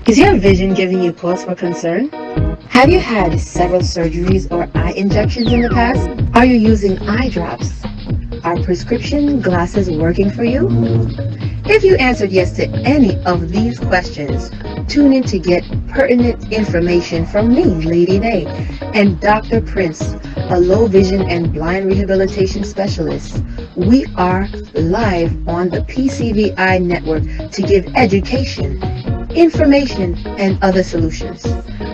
Is your vision giving you pause for concern? Have you had several surgeries or eye injections in the past? Are you using eye drops? Are prescription glasses working for you? If you answered yes to any of these questions, tune in to get pertinent information from me, Lady Day, and Dr. Prince, a low vision and blind rehabilitation specialist. We are live on the PCVI Network to give education, information, and other solutions.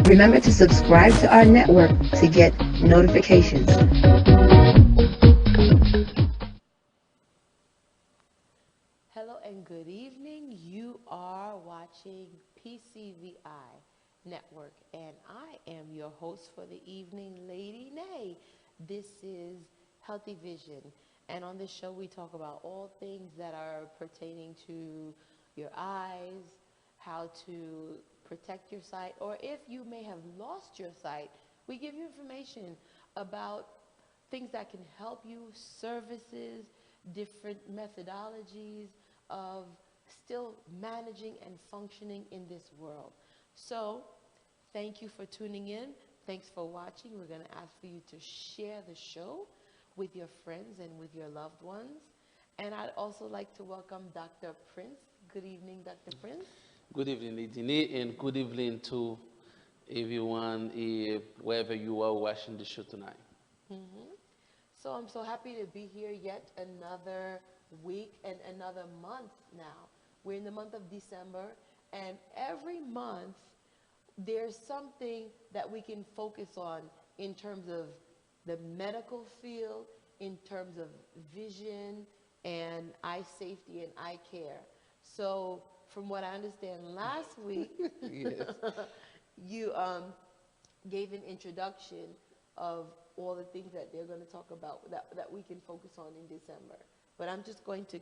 Remember to subscribe to our network to get notifications. Hello and good evening. You are watching PCVI Network, and I am your host for the evening, Lady Nay. This is Healthy Vision, and on this show we talk about all things that are pertaining to your eyes, how to protect your sight, or if you may have lost your sight, we give you information about things that can help you, services, different methodologies of still managing and functioning in this world. So, thank you for tuning in. Thanks for watching. We're going to ask for you to share the show with your friends and with your loved ones. And I'd also like to welcome Dr. Prince. Good evening, Dr. Prince. Good evening, Lidine, and good evening to everyone wherever you are watching the show tonight. Mm-hmm. So I'm so happy to be here yet another week and another month now. We're in the month of December, and every month there's something that we can focus on in terms of the medical field, in terms of vision and eye safety and eye care. So from what I understand last week, Yes. you gave an introduction of all the things that they're going to talk about that we can focus on in December. But I'm just going to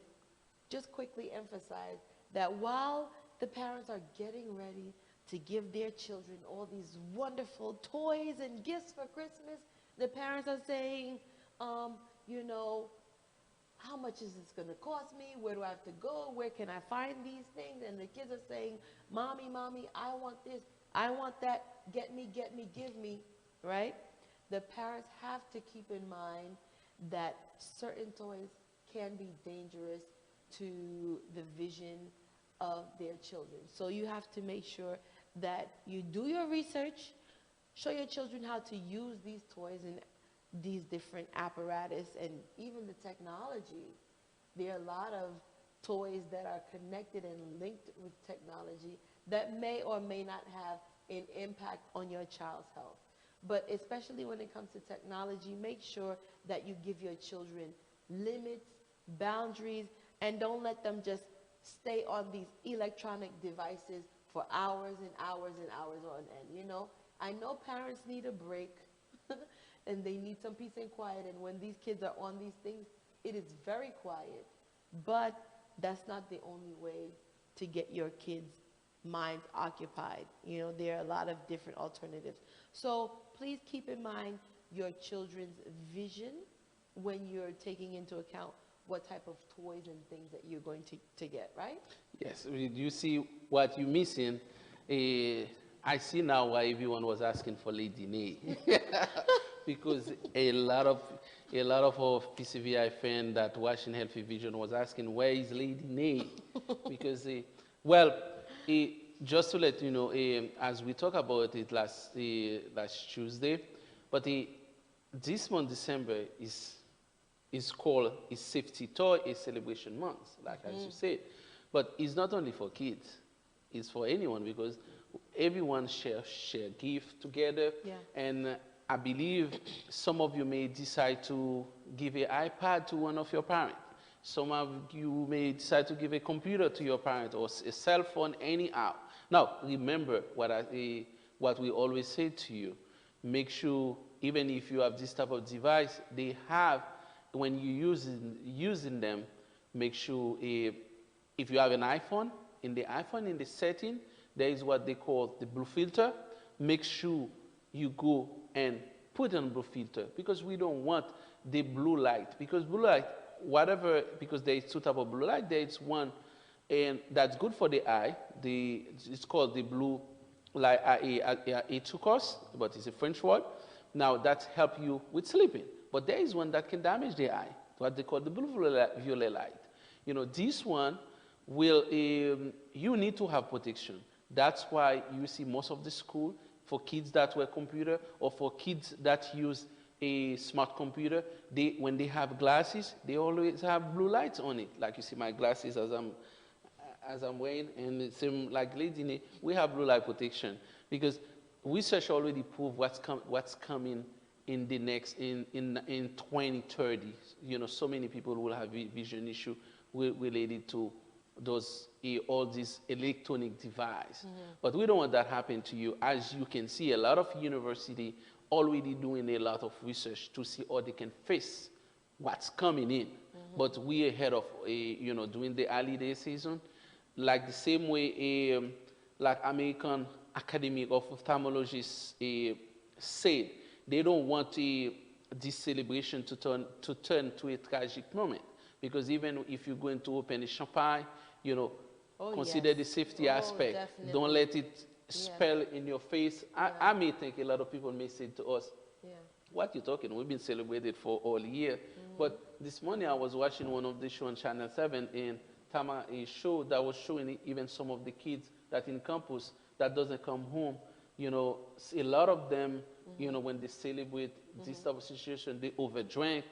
just quickly emphasize that while the parents are getting ready to give their children all these wonderful toys and gifts for Christmas, the parents are saying, you know, how much is this going to cost me? Where do I have to go? Where can I find these things? And the kids are saying, Mommy, Mommy, I want this. I want that. Get me, give me, right? The parents have to keep in mind that certain toys can be dangerous to the vision of their children. So you have to make sure that you do your research, show your children how to use these toys and these different apparatus and even the technology. There are a lot of toys that are connected and linked with technology that may or may not have an impact on your child's health. But especially when it comes to technology, make sure that you give your children limits, boundaries, and don't let them just stay on these electronic devices for hours and hours and hours on end. You know, I know parents need a break and they need some peace and quiet. And when these kids are on these things, it is very quiet. But that's not the only way to get your kids' minds occupied. You know, there are a lot of different alternatives. So please keep in mind your children's vision when you're taking into account what type of toys and things that you're going to get, right? Yes, you see what you're missing. I see now why everyone was asking for Lady Nay. Because a lot of our PCVI fans that watching Healthy Vision was asking, where is Lady Nay? Because, well, uh, just to let you know, as we talked about it last Tuesday, but this month, December, is called is Safety Toy is Celebration Month, like as you said. But it's not only for kids, it's for anyone because everyone share gift together. Yeah. And I believe some of you may decide to give an iPad to one of your parents. Some of you may decide to give a computer to your parent or a cell phone anyhow. Now, remember what we always say to you. Make sure, even if you have this type of device, they have, when you using them, make sure if you have an iPhone, in the setting, there is what they call the blue filter. Make sure you go and put on blue filter because we don't want the blue light. Because blue light, whatever, because there is two types of blue light. There is one and that's good for the eye. It's called the blue light turquoise, but it's a French word. Now that help you with sleeping. But there is one that can damage the eye, what they call the blue violet light. You know, this one will you need to have protection. That's why you see most of the school for kids that wear computer or for kids that use a smart computer, when they have glasses, they always have blue lights on it. Like you see my glasses as I'm wearing, and it seems like Lady, we have blue light protection because research already proved what's coming in the next in 2030. You know, so many people will have vision issue related to those all these electronic devices. But we don't want that happen to you. As you can see, a lot of university already doing a lot of research to see how they can face what's coming in. But we ahead of you know, during the holiday season, like the same way like American Academy of Ophthalmologists said, they don't want this celebration to turn to a tragic moment, because even if you're going to open a champagne, you know, consider the safety aspect. Definitely. Don't let it spell in your face. I may think a lot of people may say to us, what you talking? We've been celebrated for all year. But this morning I was watching one of the show on Channel 7, and Tama, a show that was showing even some of the kids that in campus that doesn't come home. You know, a lot of them, you know, when they celebrate this type of situation, they overdrink.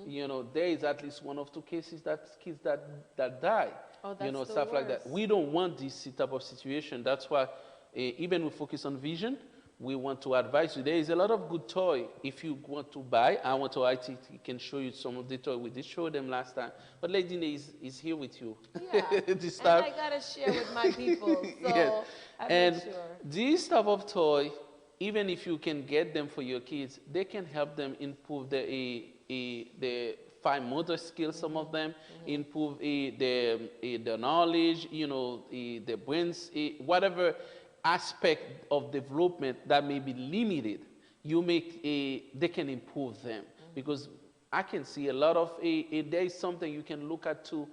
You know, there is at least one or two cases that kids that die. Oh, that's you know, the stuff like that. worst. We don't want this type of situation. That's why even we focus on vision, we want to advise you. There is a lot of good toy. If you want to buy, I want to IT can show you some of the toy. We did show them last time. But Lady is here with you. Yeah. This And time. I gotta share with my people, so Yes. I And make sure. these type of toy, even if you can get them for your kids, they can help them improve the fine motor skills, some of them, improve their knowledge, you know, their brains, whatever aspect of development that may be limited, they can improve them. Because I can see a lot of, there is something you can look at too.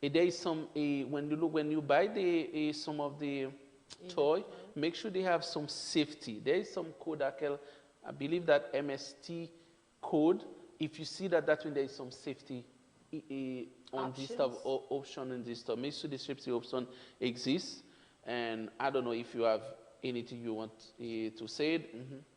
There is some, when you buy some of the toy, make sure they have some safety. There is some code I believe that MST code. If you see that when there is some safety on this type of option in this stuff, make sure the safety option exists. And I don't know if you have anything you want to say.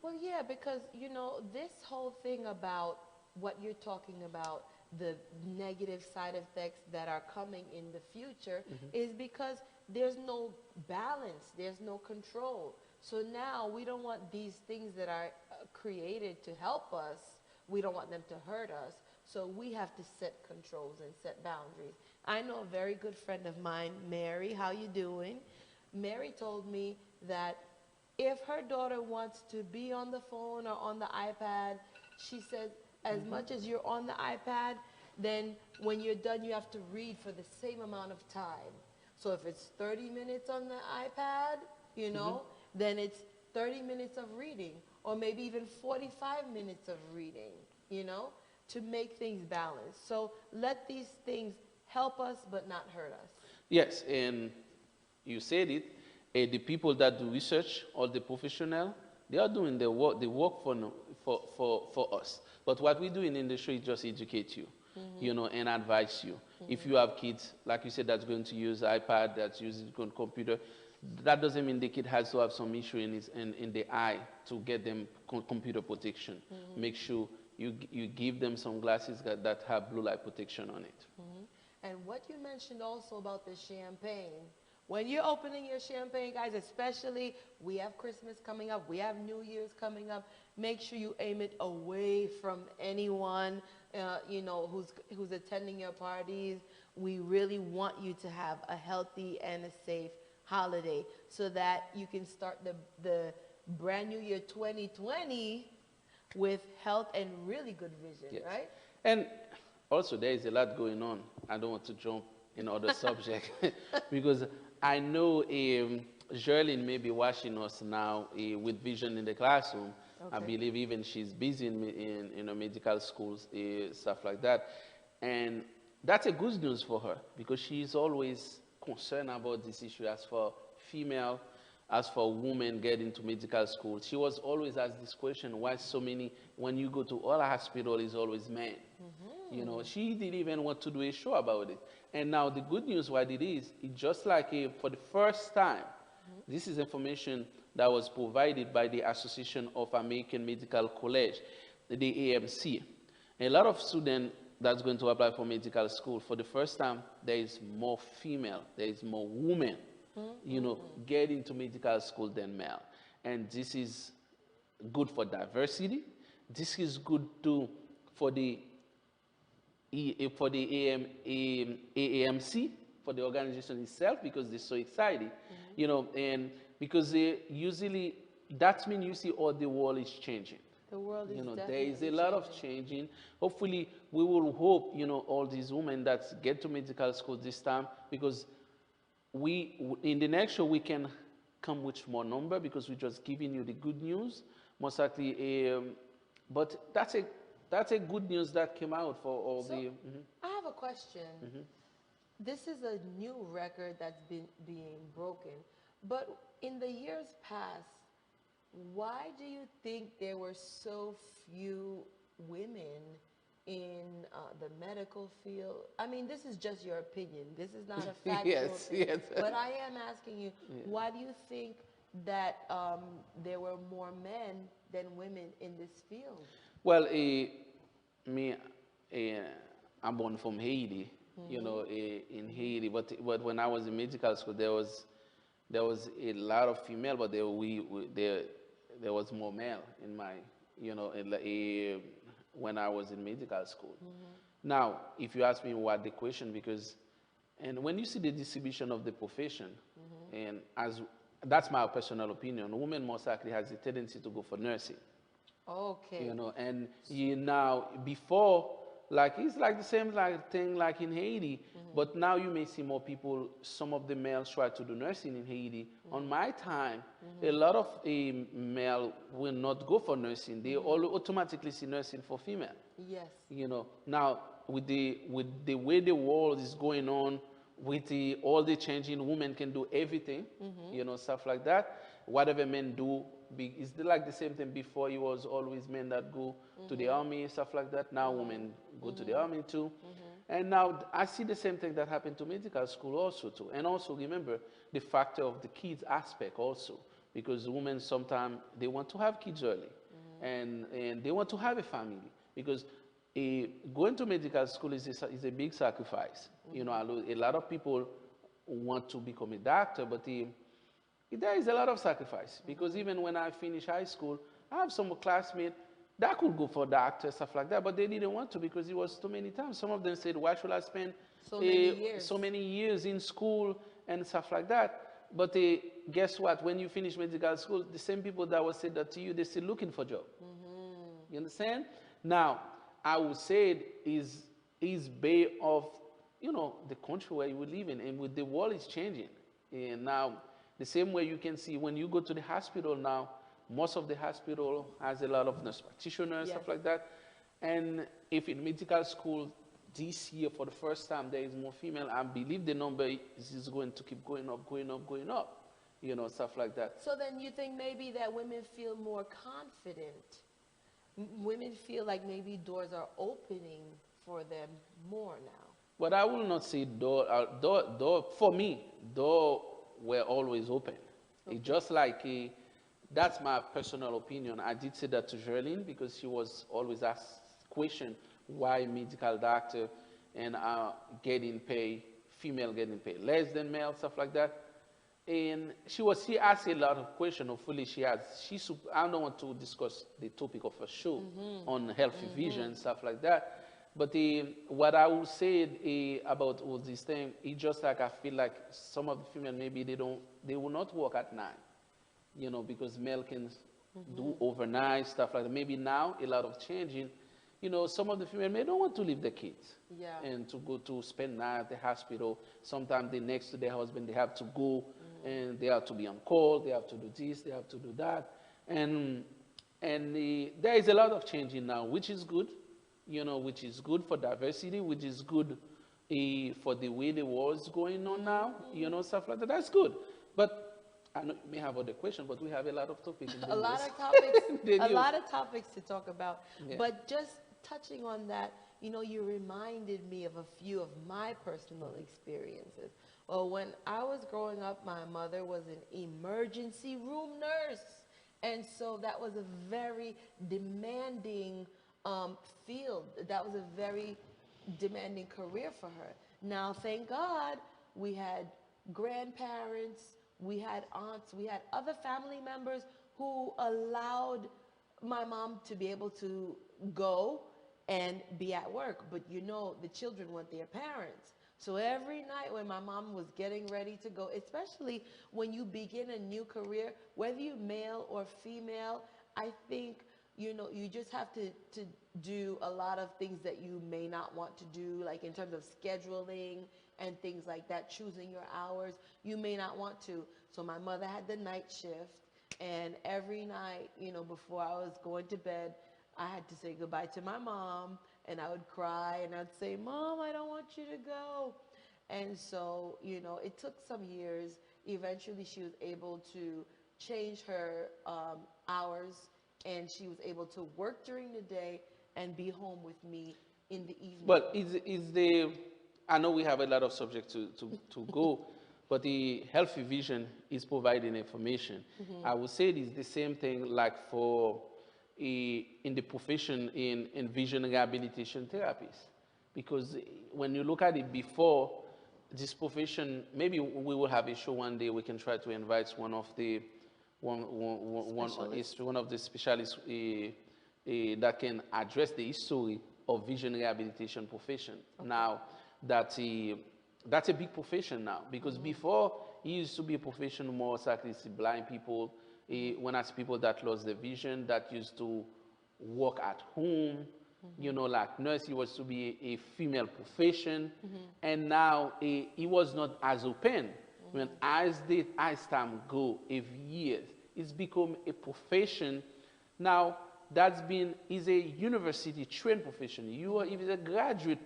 Well, yeah, because, you know, this whole thing about what you're talking about, the negative side effects that are coming in the future, is because there's no balance, there's no control. So now we don't want these things that are created to help us, we don't want them to hurt us. So we have to set controls and set boundaries. I know a very good friend of mine, Mary. How you doing? Mary told me that if her daughter wants to be on the phone or on the iPad, she said, as much as you're on the iPad, then when you're done, you have to read for the same amount of time. So if it's 30 minutes on the iPad, you know, then it's 30 minutes of reading, or maybe even 45 minutes of reading, you know, to make things balanced. So let these things help us but not hurt us. Yes, and you said it. The people that do research, all the professional, they are doing the work for us. But what we do in the show is just educate you, you know, and advise you. If you have kids, like you said, that's going to use iPad, that's using computer, that doesn't mean the kid has to have some issue in the eye to get them computer protection. Make sure you give them some glasses that have blue light protection on it. And what you mentioned also about the champagne, when you're opening your champagne, guys, especially, we have Christmas coming up, we have New Year's coming up, make sure you aim it away from anyone, you know, who's attending your parties. We really want you to have a healthy and a safe holiday so that you can start the brand new year 2020 with health and really good vision, right? And also, there is a lot going on. I don't want to jump in other subject because I know Jerlyn may be watching us now with vision in the classroom. I believe even she's busy in medical schools, stuff like that. And that's a good news for her because she's always concerned about this issue as for female, as for women getting to medical school. She was always asked this question, why so many, when you go to all hospital, is always men. You know, she didn't even want to do a show about it. And now the good news, what it is just like for the first time, this is information that was provided by the Association of American Medical College, the AMC. A lot of students that's going to apply for medical school, for the first time, there is more female, there is more women, get into medical school than male. And this is good for diversity. This is good too for the AAMC, for the organization itself, because they're so excited, and because they usually, that means you see all the world is changing. The world is There is a definitely lot of changing. Hopefully, we will hope, all these women that get to medical school this time, because in the next show, we can come with more number because we're just giving you the good news, most likely. But that's a good news that came out for all So, I have a question. This is a new record that's being broken, but in the years past, why do you think there were so few women in the medical field? I mean, this is just your opinion. This is not a factual Yes, thing. yes. But I am asking you, why do you think that there were more men than women in this field? Well, me, I'm born from Haiti, in Haiti. But when I was in medical school, there was a lot of female, but there was more male in my, when I was in medical school. Now, if you ask me what the question, and when you see the distribution of the profession, and that's my personal opinion, women most likely has a tendency to go for nursing. Okay. And now before, like it's like the same thing like in Haiti, but now you may see more people, some of the males try to do nursing in Haiti. On my time, a lot of male will not go for nursing. They all automatically see nursing for female. Yes. Now with the way the world is going on, with all the changing, women can do everything, stuff like that. Whatever men do, it's like the same thing before. It was always men that go to the army, stuff like that. Now women go to the army too. And now I see the same thing that happened to medical school also too. And also remember the factor of the kids aspect also, because women sometimes they want to have kids early, and they want to have a family, because going to medical school is a big sacrifice. A lot of people want to become a doctor, but there is a lot of sacrifice, because even when I finished high school, I have some classmates that could go for doctor, stuff like that, but they didn't want to because it was too many times. Some of them said, why should I spend so many years in school and stuff like that? But guess what? When you finish medical school, the same people that will say that to you, they're still looking for a job. You understand? Now, I would say it is based off, the country where you live in, and with the world is changing. And now, the same way you can see when you go to the hospital now, most of the hospital has a lot of nurse practitioners, stuff like that. And if in medical school this year, for the first time, there is more female, I believe the number is going to keep going up, stuff like that. So then you think maybe that women feel more confident. Women feel like maybe doors are opening for them more now. But I will not say door, for me, door were always open. Okay. It's just like that's my personal opinion. I did say that to Gerline because she was always asked question why medical doctor and getting paid, female getting paid less than male, stuff like that. And she asked a lot of questions. Hopefully I don't want to discuss the topic of a show on healthy vision, stuff like that. But what I would say about all these things, it's just like I feel like some of the female, maybe they will not work at night, because male can do overnight, stuff like that. Maybe now, a lot of changing, some of the female may don't want to leave the kids and to go to spend night at the hospital. Sometimes they're next to their husband, they have to go and they have to be on call, they have to do this, they have to do that. And there is a lot of changing now, which is good. Which is good for diversity, which is good for the way the war is going on now, stuff like that. That's good. But I know you may have other questions, but we have a lot of topics in the A lot news. of topics, The a news. lot of topics to talk about. Yeah. But just touching on that, you reminded me of a few of my personal experiences. Well, when I was growing up, my mother was an emergency room nurse. And so that was a very demanding field. That was a very demanding career for her. Now, thank God, we had grandparents, we had aunts, we had other family members who allowed my mom to be able to go and be at work. But the children want their parents. So every night when my mom was getting ready to go, especially when you begin a new career, whether you're male or female, I think, you just have to do a lot of things that you may not want to do, like in terms of scheduling and things like that, choosing your hours. You may not want to. So my mother had the night shift, and every night, before I was going to bed, I had to say goodbye to my mom, and I would cry, and I'd say, Mom, I don't want you to go. And so, it took some years. Eventually, she was able to change her hours, and she was able to work during the day and be home with me in the evening. But I know we have a lot of subjects to go, but the Healthy Vision is providing information. I would say it is the same thing like for in the profession in vision rehabilitation therapies. Because when you look at it before, this profession, maybe we will have a show one day, we can try to invite one of the one of the specialists that can address the history of vision rehabilitation profession. Now, that's a big profession now, because before it used to be a profession more exactly blind people, when I see people that lost their vision, that used to work at home, like nursing was to be a female profession, and now it was not as open. When as time go, every year, it's become a profession. Now, is a university trained profession. If it's a graduate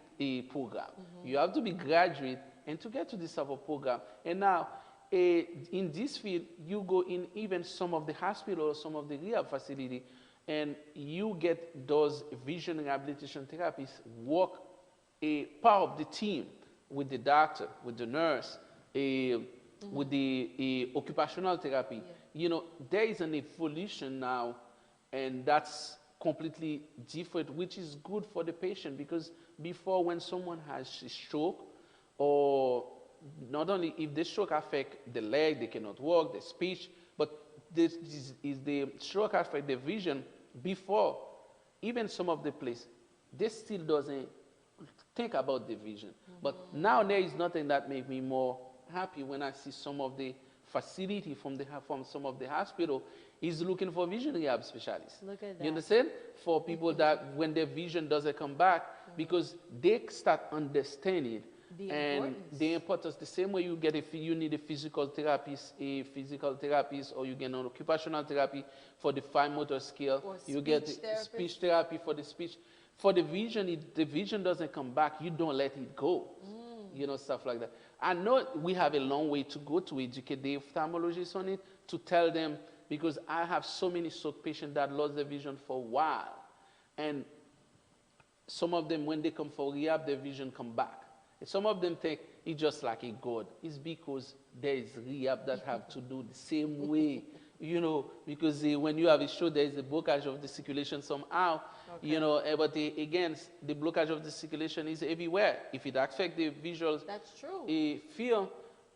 program, you have to be graduate and to get to this type of program. And now, in this field, you go in even some of the hospitals, some of the rehab facility, and you get those vision rehabilitation therapists work a part of the team with the doctor, with the nurse, with the occupational therapy. There is an evolution now, and that's completely different, which is good for the patient, because before, when someone has a stroke, or not only if the stroke affect the leg, they cannot walk, the speech, but this is the stroke affect the vision. Before, even some of the place, they still doesn't think about the vision. But now there is nothing that makes me more happy when I see some of the facility from some of the hospital is looking for vision rehab specialists. Look at that. You understand? For people that when their vision doesn't come back, because they start understanding the importance. The same way you you need a physical therapist, or you get an occupational therapy for the fine motor skill. Or You get speech speech therapy for the speech. For the vision, if the vision doesn't come back, you don't let it go. Stuff like that. I know we have a long way to go to educate the ophthalmologists on it, to tell them, because I have so many stroke patients that lost their vision for a while. And some of them, when they come for rehab, their vision come back. And some of them think it's just like a God. It's because there is rehab that have to do the same way, because when you have a stroke, there is a blockage of the circulation somehow, but again, the blockage of the circulation is everywhere. If it affects the visual field,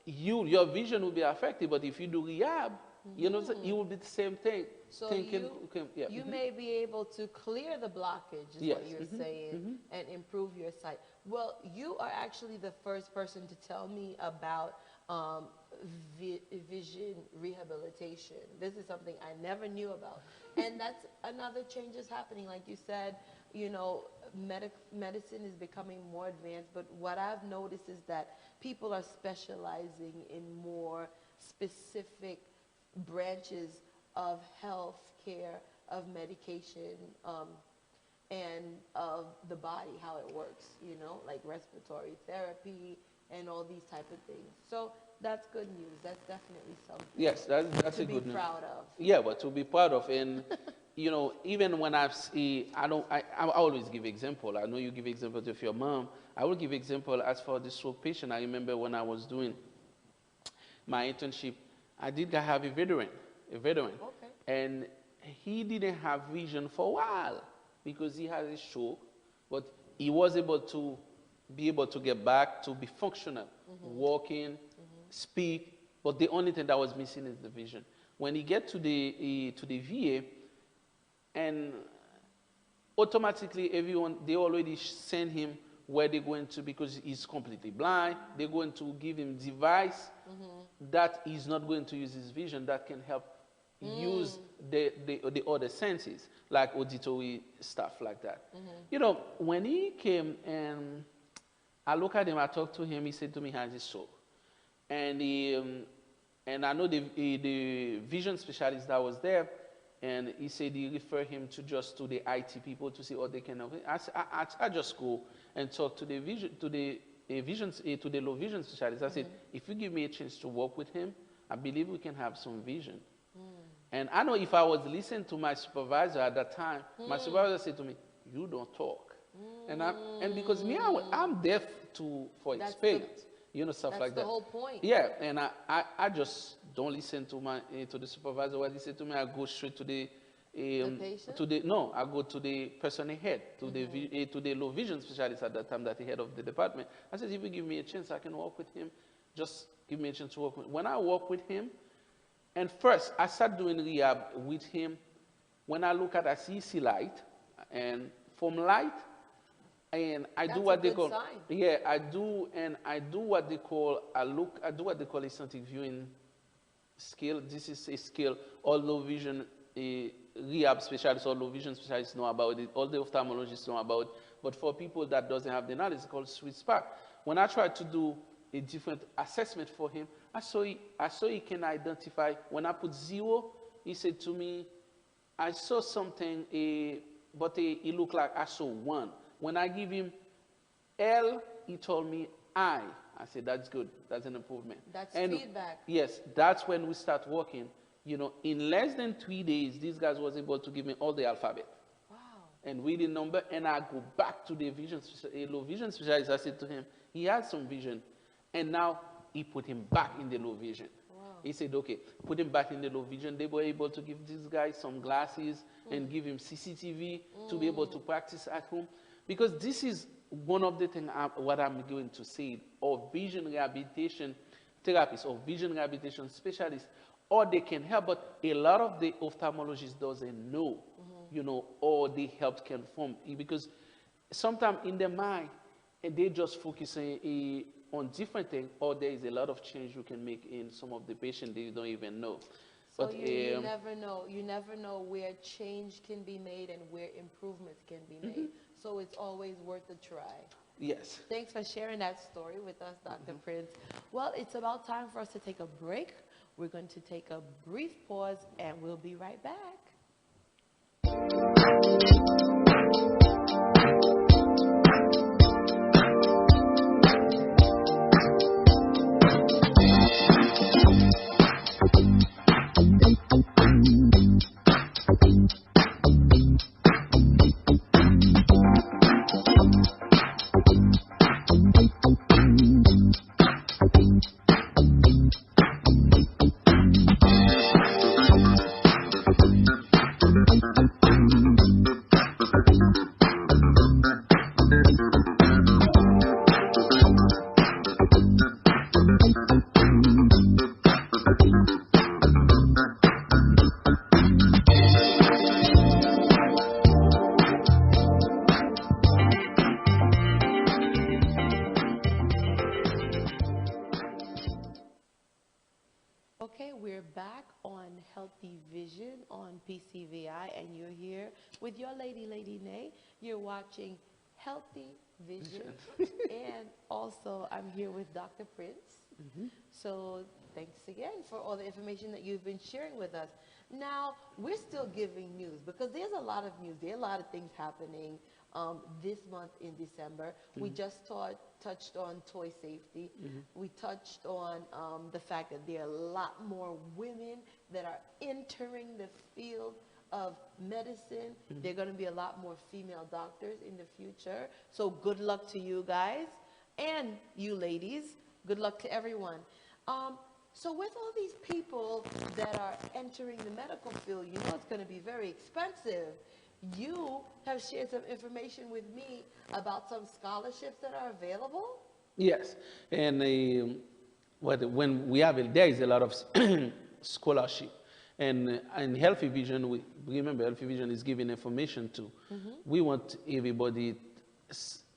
your vision will be affected, but if you do rehab, it will be the same thing. So you may be able to clear the blockage, is what you're saying, and improve your sight. Well, you are actually the first person to tell me about vision rehabilitation. This is something I never knew about. And that's another change is happening. Like you said, medicine is becoming more advanced, but what I've noticed is that people are specializing in more specific branches of health care, of medication, and of the body, how it works, like respiratory therapy and all these type of things. So that's good news. That's definitely something Yes, that's to a be good news. proud of. Yeah, but to be proud of, and even when I've see, I always give example. I know you give example to your mom. I will give example as for the stroke patient. I remember when I was doing my internship, I did have a veteran, Okay. and he didn't have vision for a while because he had a stroke, but he was able to get back to be functional, walking, speak. But the only thing that was missing is the vision. When he get to the VA, and automatically everyone they already send him where they're going to because he's completely blind. They're going to give him device that he's not going to use his vision that can help use the other senses like auditory stuff like that. When he came and I look at him, I talked to him. He said to me, "Has his soul?" And and I know the vision specialist that was there, and he said he referred him to the IT people to see what they can help him. I just go and talk to the low vision specialist. I said, if you give me a chance to work with him, I believe we can have some vision. And I know if I was listening to my supervisor at that time, my supervisor said to me, "You don't talk." And because me, I'm deaf for That's experience, stuff That's like the that. whole point. Yeah, and I just don't listen to the supervisor. What he said to me, I go straight to the patient? I go to the person head, to the low vision specialist at that time, that the head of the department. I said, if you give me a chance, I can work with him. Just give me a chance to work with him. When I work with him, and first I start doing rehab with him. When I look at, I see light, and from light, and I do That's what a they good call sign. yeah I do what they call I do what they call a scientific viewing skill. This is a skill all low vision rehab specialists or low vision specialists know about it. All the ophthalmologists know about it. But for people that doesn't have the knowledge, it's called sweet spot. When I tried to do a different assessment for him, I saw he can identify. When I put 0, he said to me, I saw something, but it looked like I saw 1. When I give him L, he told me I. I said, that's good. That's an improvement. That's And feedback. yes, that's when we start working. In less than 3 days, these guys was able to give me all the alphabet Wow. and read the number. And I go back to the low vision specialist. I said to him, he has some vision. And now he put him back in the low vision. Wow. He said, okay, put him back in the low vision. They were able to give this guy some glasses and give him CCTV to be able to practice at home. Because this is one of the things what I'm going to say, or vision rehabilitation therapists or vision rehabilitation specialists, or they can help, but a lot of the ophthalmologists doesn't know, or the help can form. Because sometimes in their mind, and they just focus on different things, or there is a lot of change you can make in some of the patients they don't even know. So But you never know. You never know where change can be made and where improvements can be made. So it's always worth a try. yes. Thanks for sharing that story with us, Dr. Prince. Well, it's about time for us to take a break. We're going to take a brief pause, and we'll be right back. Okay, we're back on Healthy Vision on PCVI, and you're here with your Lady Nay. You're watching Healthy Vision, and also I'm here with Dr. Prince. So thanks again for all the information that you've been sharing with us. Now, we're still giving news because there's a lot of news. There are a lot of things happening this month in December. We just touched on toy safety. We touched on the fact that there are a lot more women that are entering the field of medicine. There are going to be a lot more female doctors in the future. So good luck to you guys and you ladies. Good luck to everyone. So with all these people that are entering the medical field, you know it's going to be very expensive. You have shared some information with me about some scholarships that are available. Yes, and when we have there is a lot of scholarship, and Healthy Vision. We remember Healthy Vision is giving information to. We want everybody.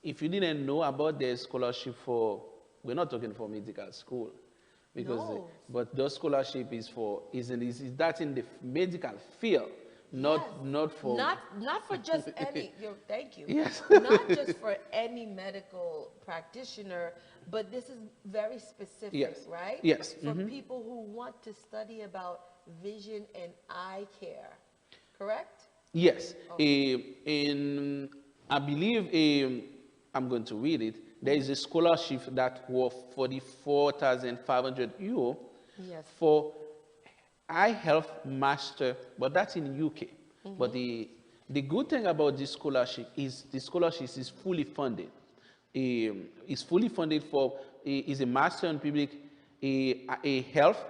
If you didn't know about the scholarship for, we're not talking for medical school, because No. but the scholarship is for is that in the medical field, not for Not for just any. Thank you. Yes. Not just for any medical practitioner, but this is very specific, Yes. right? Yes. For people who want to study about vision and eye care, correct? Yes, in I believe I'm going to read it. There is a scholarship that worth 44,500 euro Yes. for eye health master, but that's in UK. But the good thing about this scholarship is the scholarship is fully funded. It's fully funded for is a master in public a health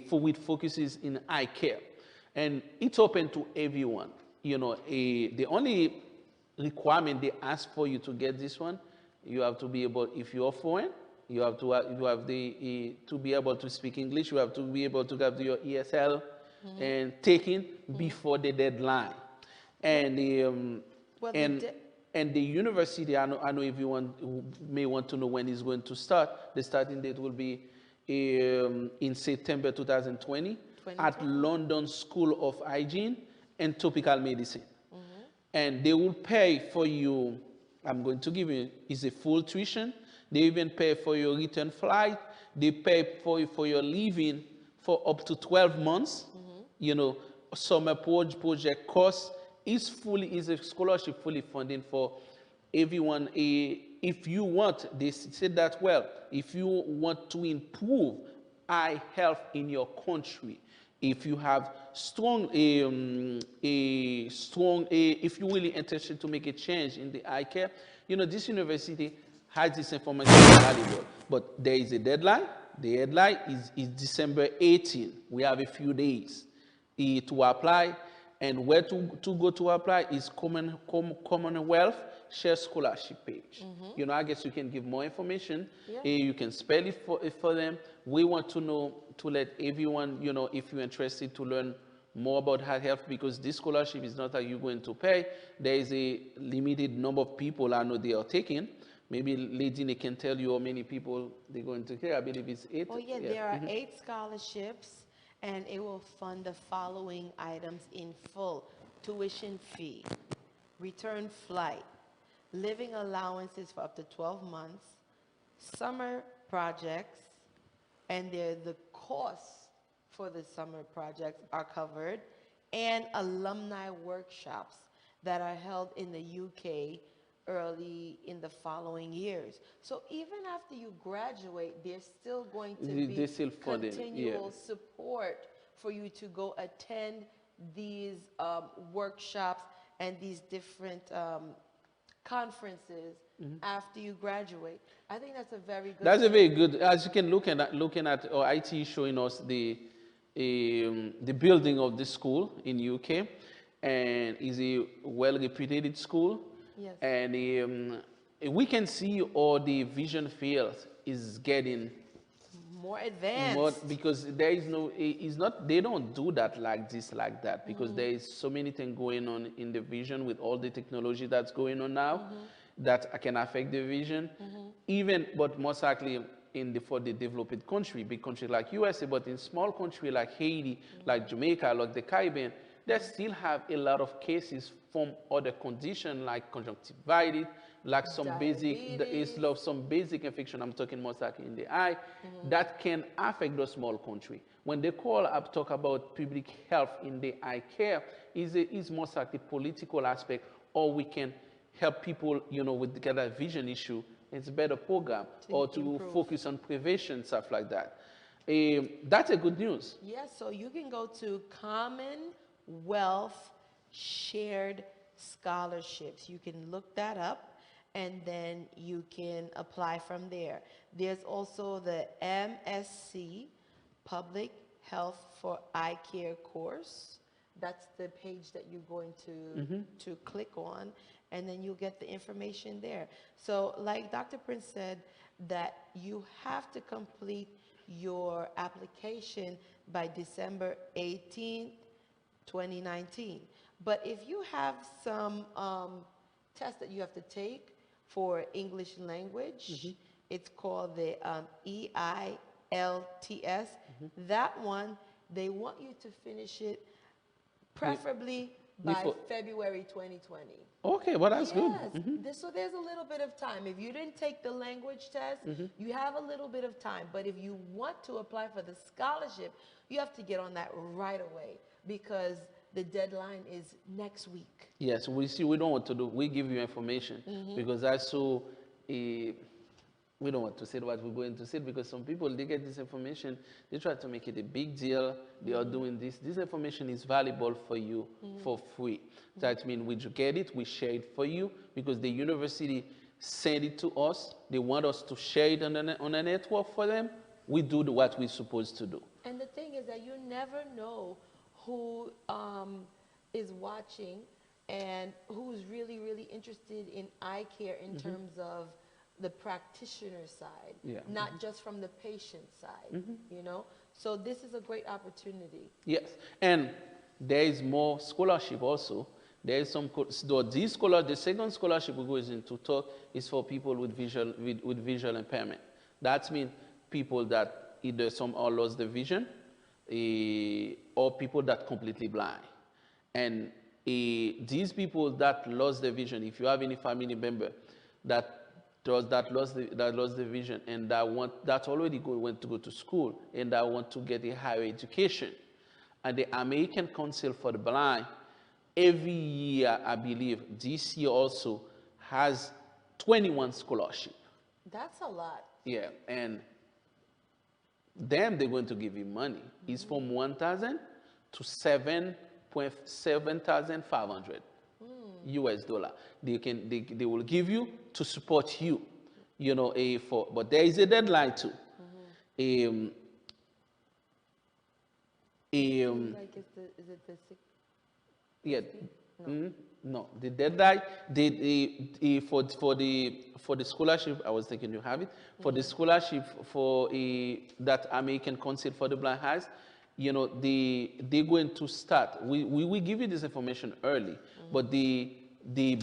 for which focuses in eye care, and it's open to everyone. You know, the only requirement they ask for you to get this one, you have to be able, if you're foreign, you have to be able to speak English. You have to be able to have your ESL and taken before the deadline, and Well, and the university. I know everyone who may want to know when it's going to start. The starting date will be in September 2020 at London School of Hygiene and Tropical Medicine. And they will pay for you. I'm going to give you is a full tuition. They even pay for your return flight. They pay for your living for up to 12 months. You know, summer project course is a scholarship fully funding for everyone. If you want, they said that well, if you want to improve eye health in your country, if you have if you're really interested to make a change in the eye care, you know, this university has this information valuable. But there is a deadline. The deadline is December 18. We have a few days to apply. And where to go to apply is Commonwealth Share Scholarship page. You know, I guess you can give more information. You can spell it for them. We want to know, to let everyone, you know, if you're interested to learn more about health, because this scholarship is not that you're going to pay. There is a limited number of people I know they are taking. Maybe Lady can tell you how many people they're going to take. I believe it's 8. Oh yeah, there are 8 scholarships, and it will fund the following items in full: tuition fee, return flight, living allowances for up to 12 months, summer projects, and the costs for the summer projects are covered, and alumni workshops that are held in the UK early in the following years. So even after you graduate, there's still going to be They still funding, continual support for you to go attend these workshops and these different conferences after you graduate. I think that's a very good. That's a very good. As you can looking at our IT showing us the building of the school in UK, and is a well reputed school. Yes. And we can see all the vision fields is getting More advanced. more, because there is no, it's not, they don't do that like this, like that, because there is so many things going on in the vision with all the technology that's going on now that can affect the vision. Even, but most likely for the developed country, big country like USA, but in small country like Haiti, like Jamaica, like the Caribbean, they still have a lot of cases from other conditions like conjunctivitis, like some basic, there is Diabetes. some basic infection, I'm talking most likely in the eye, that can affect the small country. When they call up, talk about public health in the eye care, is most likely political aspect, or we can help people, with the vision issue. It's a better program, or to improve. focus on prevention, stuff like that. That's a good news. Yes, so you can go to Commonwealth Shared Scholarships. You can look that up and then you can apply from there. There's also the MSc Public Health for Eye Care course. That's the page that you're going to click on, and then you'll get the information there. So like Dr. Prince said, that you have to complete your application by December 18th, 2019. But if you have some tests that you have to take for English language, it's called the EILTS. That one, they want you to finish it preferably by Before- February 2020. Okay, well, that's good. Yes, so there's a little bit of time. If you didn't take the language test, you have a little bit of time. But if you want to apply for the scholarship, you have to get on that right away because the deadline is next week. Yes, we don't want to do, we give you information because that's so, we don't want to say what we're going to say because some people, they get this information, they try to make it a big deal, they are doing this. This information is valuable for you for free. That means we get it, we share it for you because the university send it to us. They want us to share it on a network for them. We do what we're supposed to do. And the thing is that you never know who is watching and who's really, really interested in eye care in terms of the practitioner side, not just from the patient side, So this is a great opportunity. Yes, and there is more scholarship also. There is some, the second scholarship we're going to talk is for people with visual impairment. That means people that either somehow lost the vision or people that completely blind. And these people that lost the vision, if you have any family member that lost the vision and that already went to go to school and that want to get a higher education, and the American Council for the Blind, every year, I believe, this year also has 21 scholarship. That's a lot. Yeah, and them, they're going to give you money. It's from 1,000 to 7,500 US dollar. They will give you to support you, but there is a deadline too. Like is it the six? Yeah. No, the deadline for the scholarship, I was thinking you have it, for the scholarship for that American Council for the Blind has, they're going to start. We give you this information early, but the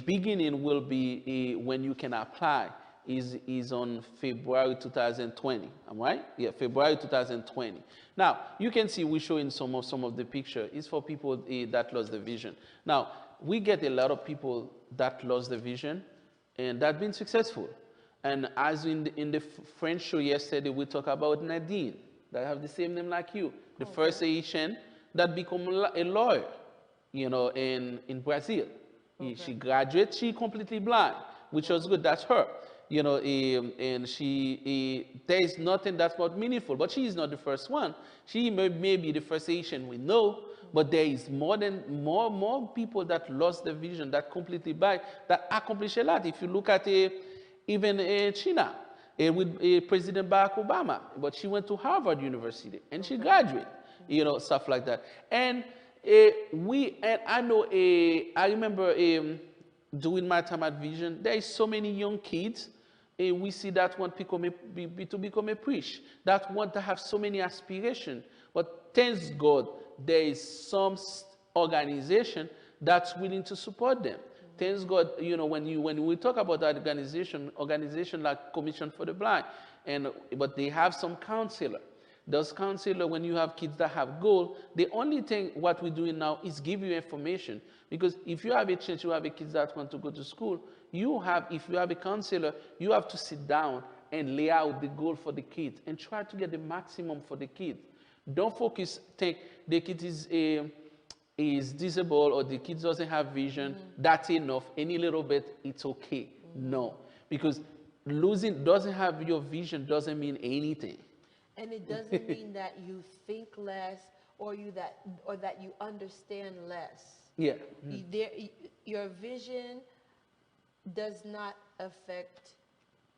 beginning will be when you can apply is on February 2020. Am I right? Yeah, February 2020. Now you can see we're showing some of the picture. It's for people that lost the vision. Now we get a lot of people that lost the vision, and that been successful. And as in the French show yesterday, we talked about Nadine that have the same name like you, the first Asian that become a lawyer, in Brazil. She graduated, she completely blind, which was good. That's her, and she there is nothing that's more meaningful. But she is not the first one. She may be the first Asian we know, but there is more people that lost the vision, that completely blind, that accomplish a lot. If you look at even China with President Barack Obama, but she went to Harvard University and she graduated, stuff like that. And I remember during my time at Vision, there is so many young kids. We see that want to become a priest, that want to have so many aspirations. But thanks God, there is some organization that's willing to support them. Thanks God, when we talk about that organization like Commission for the Blind, but they have some counselor. Those counselor, when you have kids that have goal, the only thing what we're doing now is give you information. Because if you have a chance, you have a kids that want to go to school, if you have a counselor, you have to sit down and lay out the goal for the kids and try to get the maximum for the kids. Don't think the kid is disabled or the kid doesn't have vision, that's enough. Any little bit, it's okay. No, because doesn't have your vision doesn't mean anything. And it doesn't mean that you think less or that you understand less. Yeah. Your vision does not affect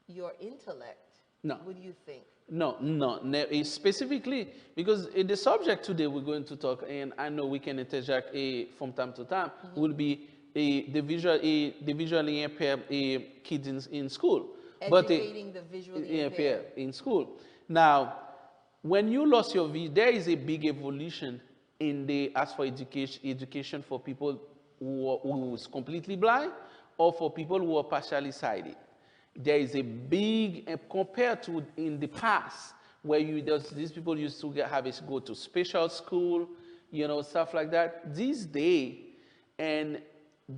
your intellect. No. What do you think? No. Specifically, because the subject today we're going to talk, and I know we can interject from time to time, will be the visually impaired kids in school. Educating the visually impaired in school. Now, when you lost your vision, there is a big evolution as for education for people who is completely blind or for people who are partially sighted. There is a big, compared to in the past, where these people used to go to special school, stuff like that. These days, and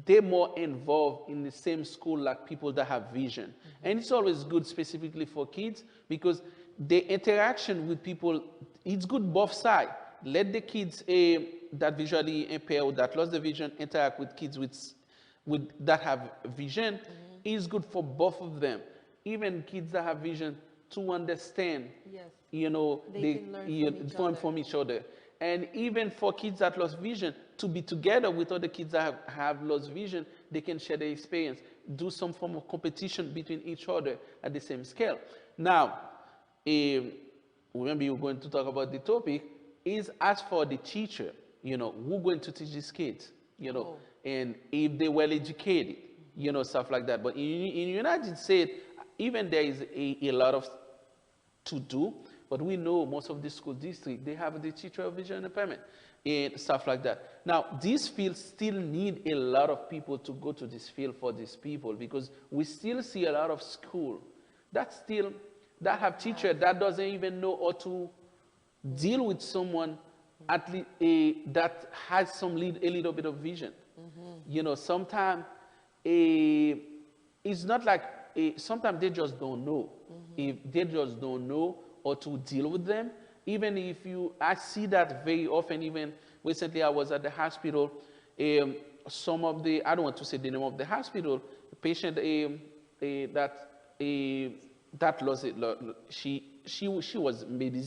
they're more involved in the same school like people that have vision. And it's always good specifically for kids because the interaction with people, it's good both sides. Let the kids that visually impaired or that lost the vision interact with kids that have vision is good for both of them. Even kids that have vision to understand, Yes. they can learn from each other. And even for kids that lost vision, to be together with other kids that have lost vision, they can share their experience, do some form of competition between each other at the same scale. Now, remember you're going to talk about the topic, is as for the teacher, who's going to teach these kids, and if they're well educated, stuff like that. But in the United States, even there is a lot of to do, but we know most of the school districts, they have the teacher of vision impairment and stuff like that. Now, this field still need a lot of people to go to this field for these people because we still see a lot of school that have teacher that doesn't even know how to deal with someone at least that has a little bit of vision. Sometimes it's not like sometimes they just don't know. If they just don't know or to deal with them, even if I see that very often. Even recently, I was at the hospital. Some of I don't want to say the name of the hospital. The patient that lost it. She was maybe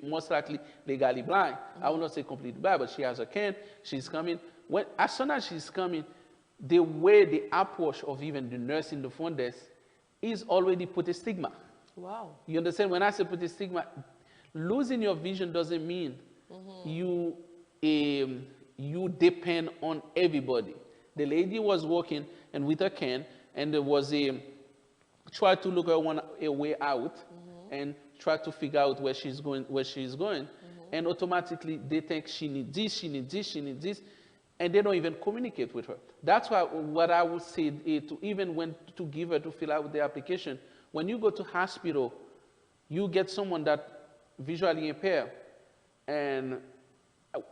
most likely legally blind. I will not say completely blind, but she has a cane. She's coming. As soon as she's coming, the way the approach of even the nurse in the front desk is already put a stigma. Wow. You understand? When I say put a stigma, losing your vision doesn't mean you depend on everybody. The lady was walking and with a cane, and there was try to look a way out and try to figure out where she's going, and automatically they think she needs this, she needs this, she needs this, and they don't even communicate with her. That's why what I would say to even when to give her to fill out the application, when you go to hospital, you get someone that visually impaired, and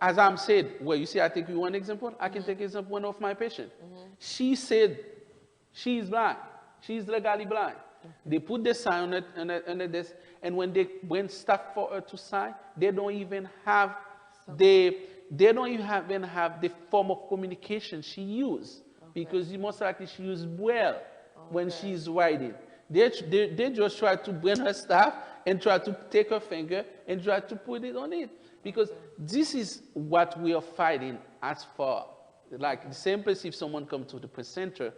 as I'm said, well, you see, I take you one example. I can take example one of my patient. She said she is blind. She is legally blind. They put the sign on the desk, and when staff for her to sign, they don't even have the form of communication she used, because most likely she used well when she's writing. They just try to bring her staff and try to take her finger and try to put it on it, because this is what we are fighting as far. Like the same place, if someone comes to the press center,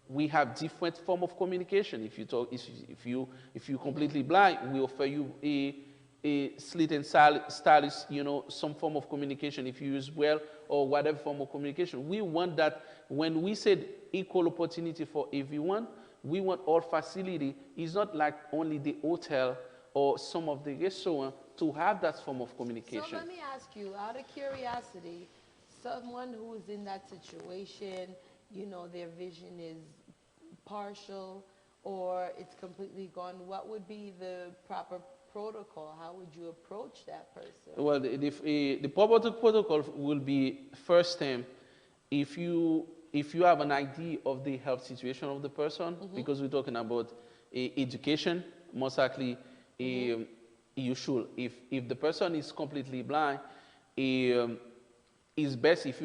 we have different form of communication. If you're completely blind, we offer you a slit and stylus, some form of communication if you use well, or whatever form of communication. We want that when we said equal opportunity for everyone, we want all facility. It's not like only the hotel or some of the restaurants to have that form of communication. So let me ask you, out of curiosity, someone who is in that situation, their vision is partial or it's completely gone, what would be the proper protocol? How would you approach that person? Well, the protocol will be first thing, if you have an idea of the health situation of the person, because we're talking about education, most likely you should. If the person is completely blind, it's best if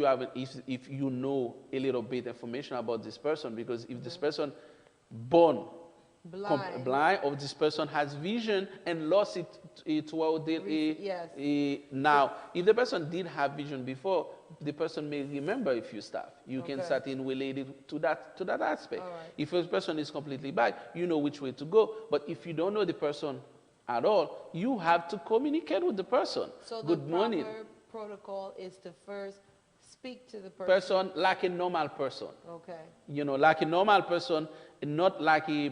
if you know a little bit information about this person, because if this person born Blind. blind, or this person has vision and lost it throughout Yes. now. If the person did have vision before, the person may remember a few stuff. You can Okay. start in related to that aspect. All right. If a person is completely blind, you know which way to go. But if you don't know the person at all, you have to communicate with the person. So the Good morning. proper protocol is to first speak to the Person like a normal person. Okay. Like a normal person, not like a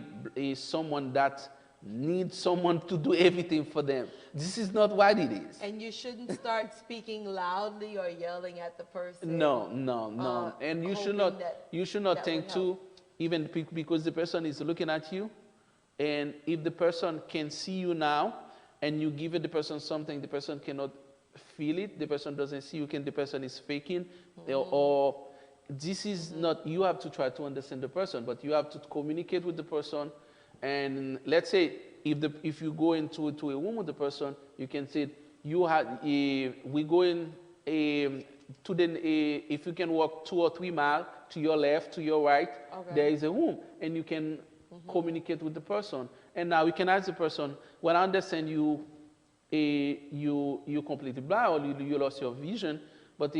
someone that needs someone to do everything for them. This is not what it is. And you shouldn't start speaking loudly or yelling at the person. No, no, no. And you should hoping not that think would too, help. even because the person is looking at you, and if the person can see you now, and you give the person something, the person cannot feel it, the person doesn't see you, the person is faking, or this is not, you have to try to understand the person, but you have to communicate with the person. And let's say if you go into a room with the person, you can say, we go in if you can walk 2 or 3 miles to your left, to your right, Okay. there is a room, and you can communicate with the person. And now you can ask the person, well, I understand you completely blind, or you lost your vision, but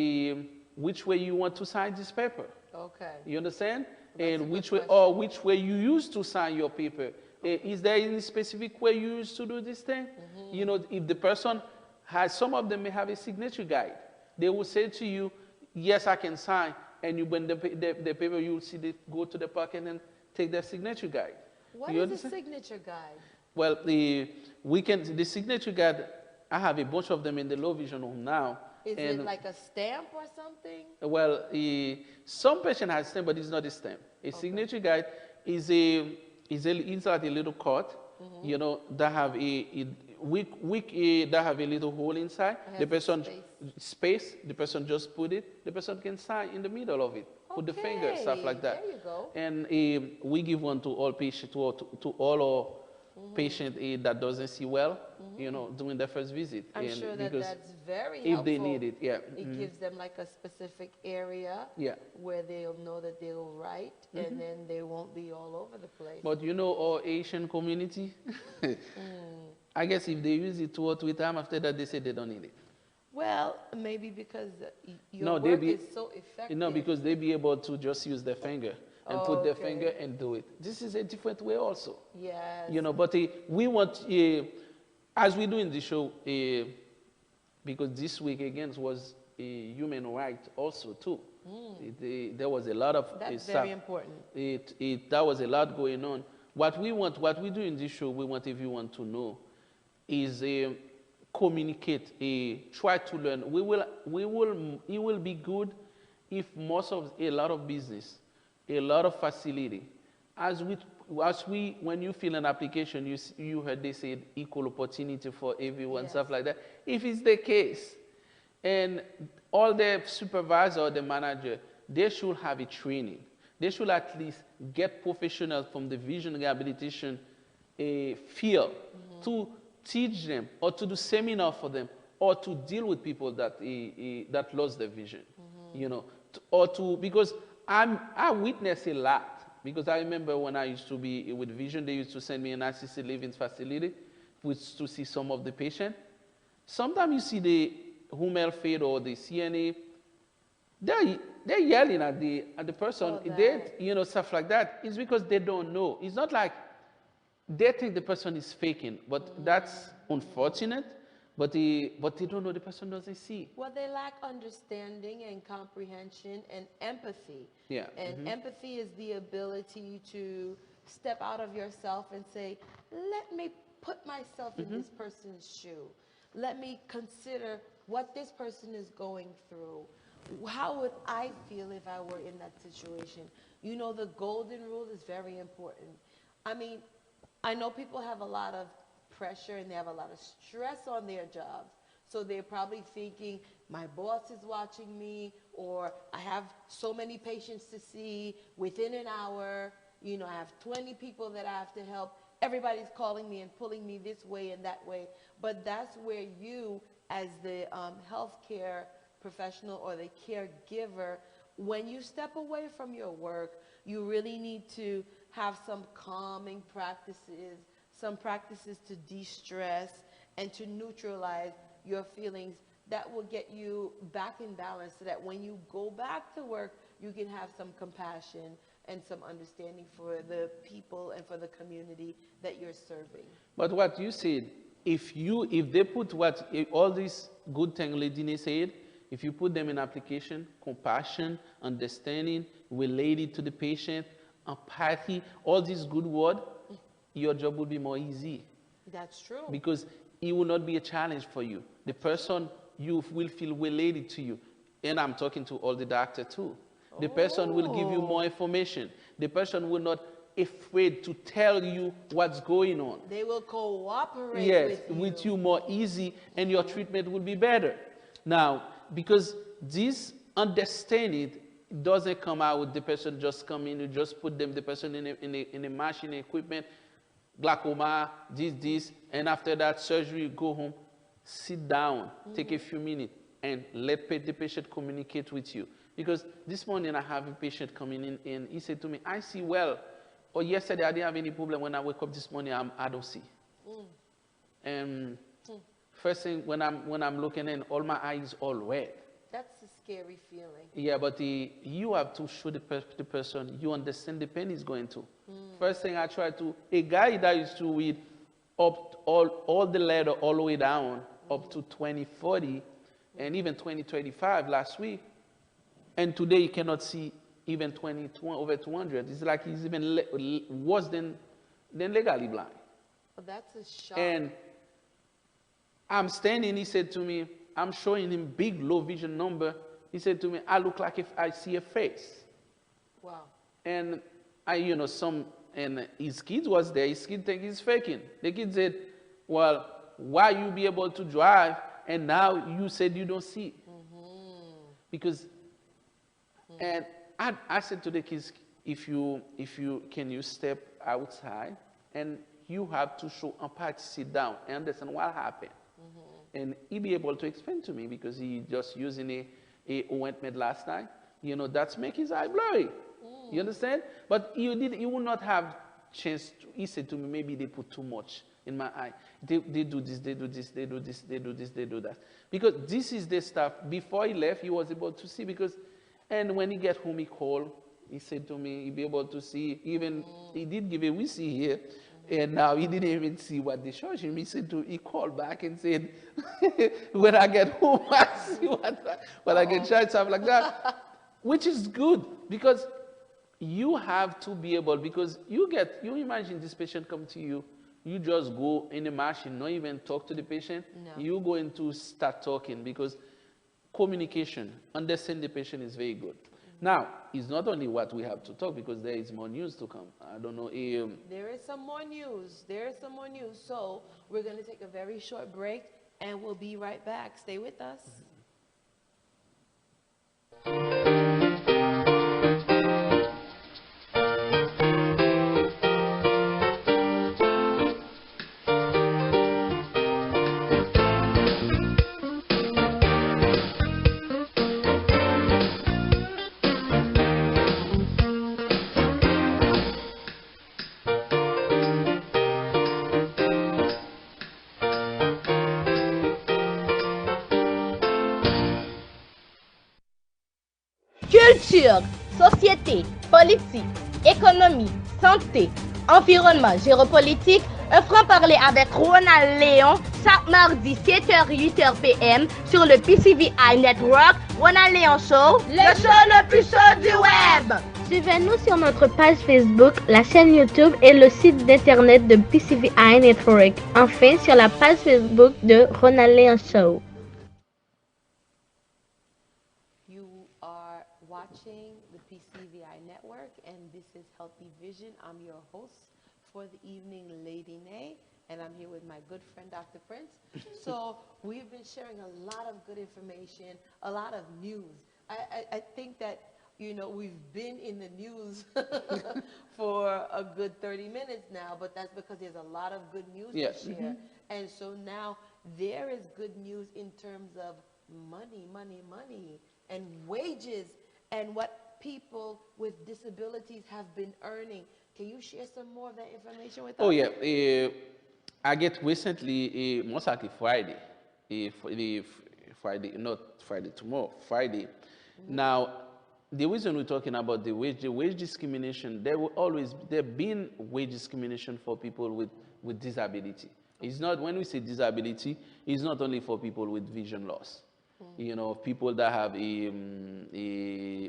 which way you want to sign this paper? Okay. You understand? That's a And good which way, question. or which way you used to sign your paper? Is there any specific way you used to do this thing? If the person has, some of them may have a signature guide. They will say to you, yes, I can sign. And you bring the paper, you will see they go to the pocket and take their signature guide. What You is a understand? signature guide? Well, the signature guide, I have a bunch of them in the low vision room now. Is and it like a stamp or something? Well, some patient has stamp, but it's not a stamp. A signature guide is like a little card, that have that have a little hole inside. It The has person space. the person just put it. The person can sign in the middle of it. Put the finger, stuff like that. There you go. And we give one to all patients, to all our patient that doesn't see well, during their first visit. I'm And sure that because that's very if helpful. they need it, yeah. It gives them like a specific area Yeah. where they'll know that they'll write, and then they won't be all over the place. But our Asian community, I guess if they use it 2 or 3 times, after that they say they don't need it. Well, maybe because your No, work is so effective. Because they be able to just use their finger and put their Okay. finger and do it. This is a different way also. Yes. But we want, as we do in the show, because this week again was a human right also too. There was a lot of That's stuff. very important. That was a lot going on. What we do in this show, we want everyone to know is communicate, try to learn. It will be good if a lot of business, a lot of facility, when you fill an application, you heard they said equal opportunity for everyone, Yes. stuff like that. If it's the case, and all the supervisor or the manager, they should have a training. They should at least get professionals from the vision rehabilitation field to teach them, or to do seminar for them, or to deal with people that lost their vision, because I witnessed a lot. Because I remember when I used to be with vision, they used to send me an assisted living facility to see some of the patients. Sometimes you see the home health aide or the CNA, they're yelling at the person, stuff like that. It's because they don't know. It's not like they think the person is faking, but that's unfortunate. But they don't know the person doesn't see. Well, they lack understanding and comprehension and empathy. Yeah. And empathy is the ability to step out of yourself and say, let me put myself in this person's shoe. Let me consider what this person is going through. How would I feel if I were in that situation? The golden rule is very important. I mean, I know people have a lot of pressure and they have a lot of stress on their jobs. So they're probably thinking, my boss is watching me, or I have so many patients to see within an hour. You know, I have 20 people that I have to help. Everybody's calling me and pulling me this way and that way. But that's where you, as the healthcare professional or the caregiver, when you step away from your work, you really need to have some calming practices, some practices to de-stress and to neutralize your feelings that will get you back in balance so that when you go back to work, you can have some compassion and some understanding for the people and for the community that you're serving. But what you said, if they put all these good things Lady said, if you put them in application, compassion, understanding, related to the patient, empathy, all these good words, your job will be more easy. That's true. Because it will not be a challenge for you. The person, you will feel related to you. And I'm talking to all the doctors too. The person will give you more information. The person will not afraid to tell you what's going on. They will cooperate Yes, with you. more easy, and your treatment will be better. Now, because this understanding doesn't come out with the person just come in, you just put the person in a machine equipment, glaucoma, this, and after that surgery, go home, sit down, take a few minutes, and let the patient communicate with you. Because this morning I have a patient coming in, and he said to me, I see well. Or yesterday I didn't have any problem. When I wake up this morning, I don't see. And first thing when I'm looking in, all my eyes all red. That's a scary feeling. Yeah, but you have to show the person you understand the pain he's going to. First thing I try to, a guy that used to read up all the letter all the way down up to 2040 and even 2035 last week, and today he cannot see even over 200. It's like he's even worse than legally blind. Well, that's a shock. And I'm standing, he said to me, I'm showing him big low vision number. He said to me, I look like if I see a face. Wow. And and his kids was there. His kid think he's faking. The kid said, well, why you be able to drive and now you said you don't see? Because, and I said to the kids, if you can you step outside and you have to show empathy, sit down and understand what happened. And he be able to explain to me because he just using a ointment last night. That's make his eye blurry. You understand? But you will not have chance to, he said to me, maybe they put too much in my eye. They do this, they do this, they do this, they do this, they do that. Because this is the stuff, before he left, he was able to see and when he get home, he called, he said to me, he'd be able to see, even, he did give a whistle here, and now he didn't even see what they showed him. He called back and said, when I get home, I see what I get shot, stuff like that. Which is good, because you have to be able, because you imagine this patient come to you, you just go in the machine, not even talk to the patient. No. You're going to start talking because communication, understand the patient is very good. Now, it's not only what we have to talk because there is more news to come. I don't know. There is some more news. So we're going to take a very short break and we'll be right back. Stay with us. Culture, société, politique, économie, santé, environnement, géopolitique, un franc-parler avec Ronald Léon, chaque mardi 7h-8h PM sur le PCVI Network, Ronald Léon Show, le show le plus chaud du web. Suivez-nous sur notre page Facebook, la chaîne YouTube et le site d'internet de PCVI Network. Enfin, sur la page Facebook de Ronald Léon Show. Watching the PCVI Network, and this is Healthy Vision. I'm your host for the evening, Lady Nay, and I'm here with my good friend, Dr. Prince. So we've been sharing a lot of good information, a lot of news. I think that, we've been in the news for a good 30 minutes now, but that's because there's a lot of good news Yeah. to share. And so now there is good news in terms of money, and wages, and what people with disabilities have been earning. Can you share some more of that information with Oh us? yeah, I get recently, most likely Friday, Friday, not Friday tomorrow, Friday. Now, the reason we're talking about the wage discrimination, there been wage discrimination for people with disability. It's not, when we say disability, it's not only for people with vision loss. People that have a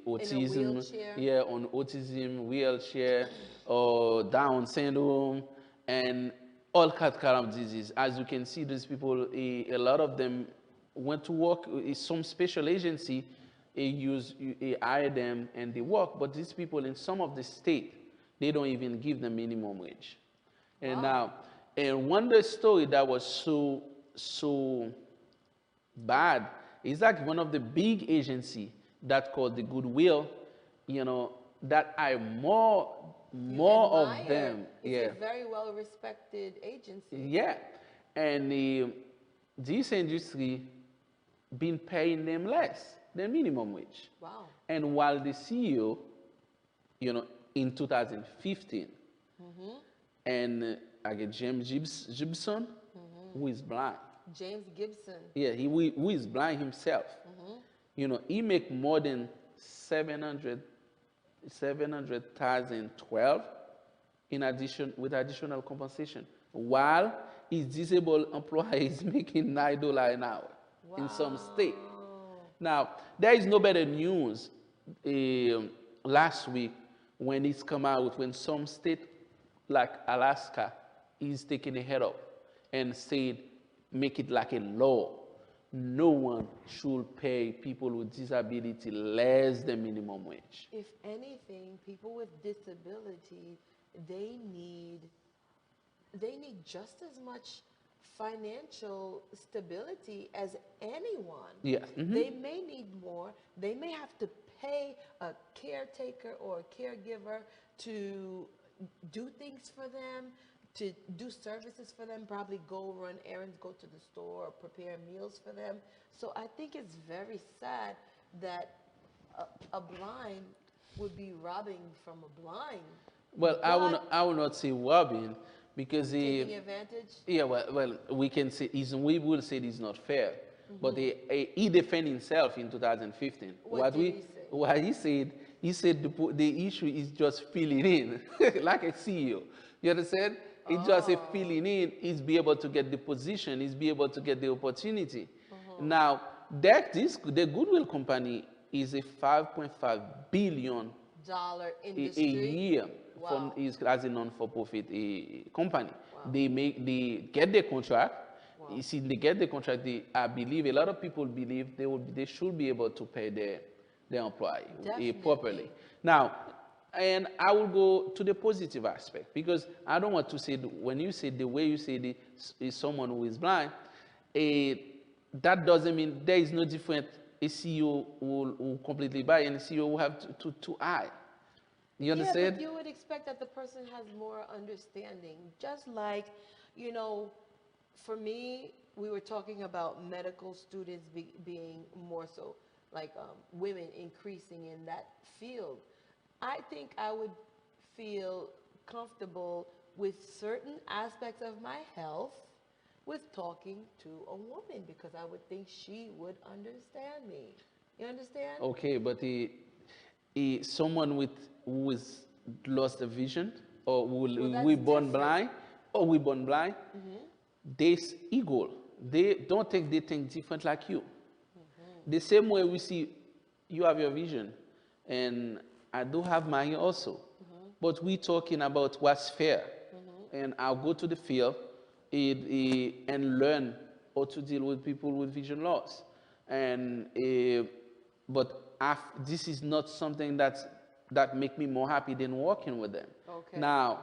autism, wheelchair? yeah, on autism, wheelchair, or Down syndrome, and all kind of disease. As you can see, these people, a lot of them went to work. Some special agency hire them and they work, but these people in some of the state, they don't even give them minimum wage. And now, and one the story that was so bad is like one of the big agency that called the Goodwill, that I more of them. It's a very well respected agency. Yeah, and this industry been paying them less than minimum wage. Wow. And while the CEO, in 2015, and I get James Gibson, who is blind. James Gibson. Yeah, who is blind himself. He make more than 700,012 in addition, with additional compensation, while his disabled employee is making $9 an hour in some state. Now, there is no better news last week when it's come out, when some state like Alaska is taking a head up and said, make it like a law. No one should pay people with disability less than minimum wage. If anything, people with disability, they need just as much financial stability as anyone. Yeah. They may need more. They may have to pay a caretaker or a caregiver to do things for them, to do services for them, probably go run errands, go to the store, or prepare meals for them. So I think it's very sad that a blind would be robbing from a blind. Well, But I will not say robbing, because taking advantage. yeah, well, we can say we will say it's not fair, but he defended himself in 2015. What did he say? What he said the issue is just filling in, like a CEO. You understand? It's just a filling in. Is be able to get the position. Is be able to get the opportunity. Now, the Goodwill Company is a 5.5 billion Dollar a industry. year Wow. as a non-for-profit company. They get the contract. You see, they get the contract. I believe a lot of people believe they should be able to pay their employee Definitely. properly. Now, and I will go to the positive aspect, because I don't want to say when you say the way you say is someone who is blind, that doesn't mean there is no different a CEO who completely blind and a CEO who have to eye. You Yeah, understand? but you would expect that the person has more understanding. Just like, for me, we were talking about medical students being more so, like women increasing in that field. I think I would feel comfortable with certain aspects of my health with talking to a woman, because I would think she would understand me. You understand? Okay, but someone who is lost the vision, or that's we born different. blind, or we born blind, they's equal. They don't think they think different like you. The same way we see you have your vision, and I do have mine also. But we talking about what's fair, and I'll go to the field and learn how to deal with people with vision loss. And but this is not something that make me more happy than working with them. Okay. Now,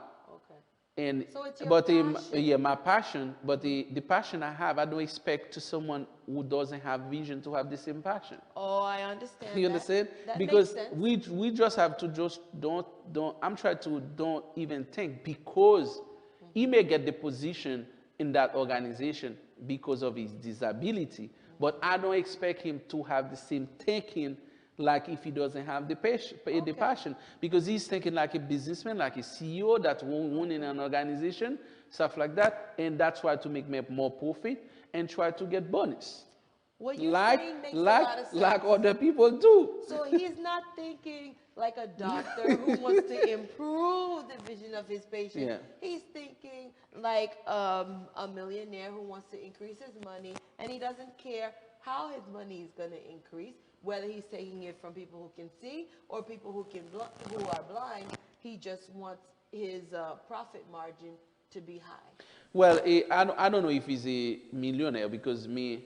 Okay. And So it's your but passion. yeah, my passion, but the passion I have, I don't expect to someone who doesn't have vision to have the same passion. Oh, I understand You that. understand? That makes Because sense. we just have to just don't I'm trying to don't even think, because he may get the position in that organization because of his disability, but I don't expect him to have the same thinking like if he doesn't have the passion, the Okay. passion, because he's thinking like a businessman, like a CEO that won in an organization, stuff like that, and that's why to make more profit and try to get bonus, What you're like saying makes a lot of sense. like other people do. So he's not thinking like a doctor who wants to improve the vision of his patient. Yeah. He's thinking like a millionaire who wants to increase his money, and he doesn't care how his money is going to increase, whether he's taking it from people who can see or people who are blind. He just wants his profit margin to be high. Well, I don't know if he's a millionaire, because I've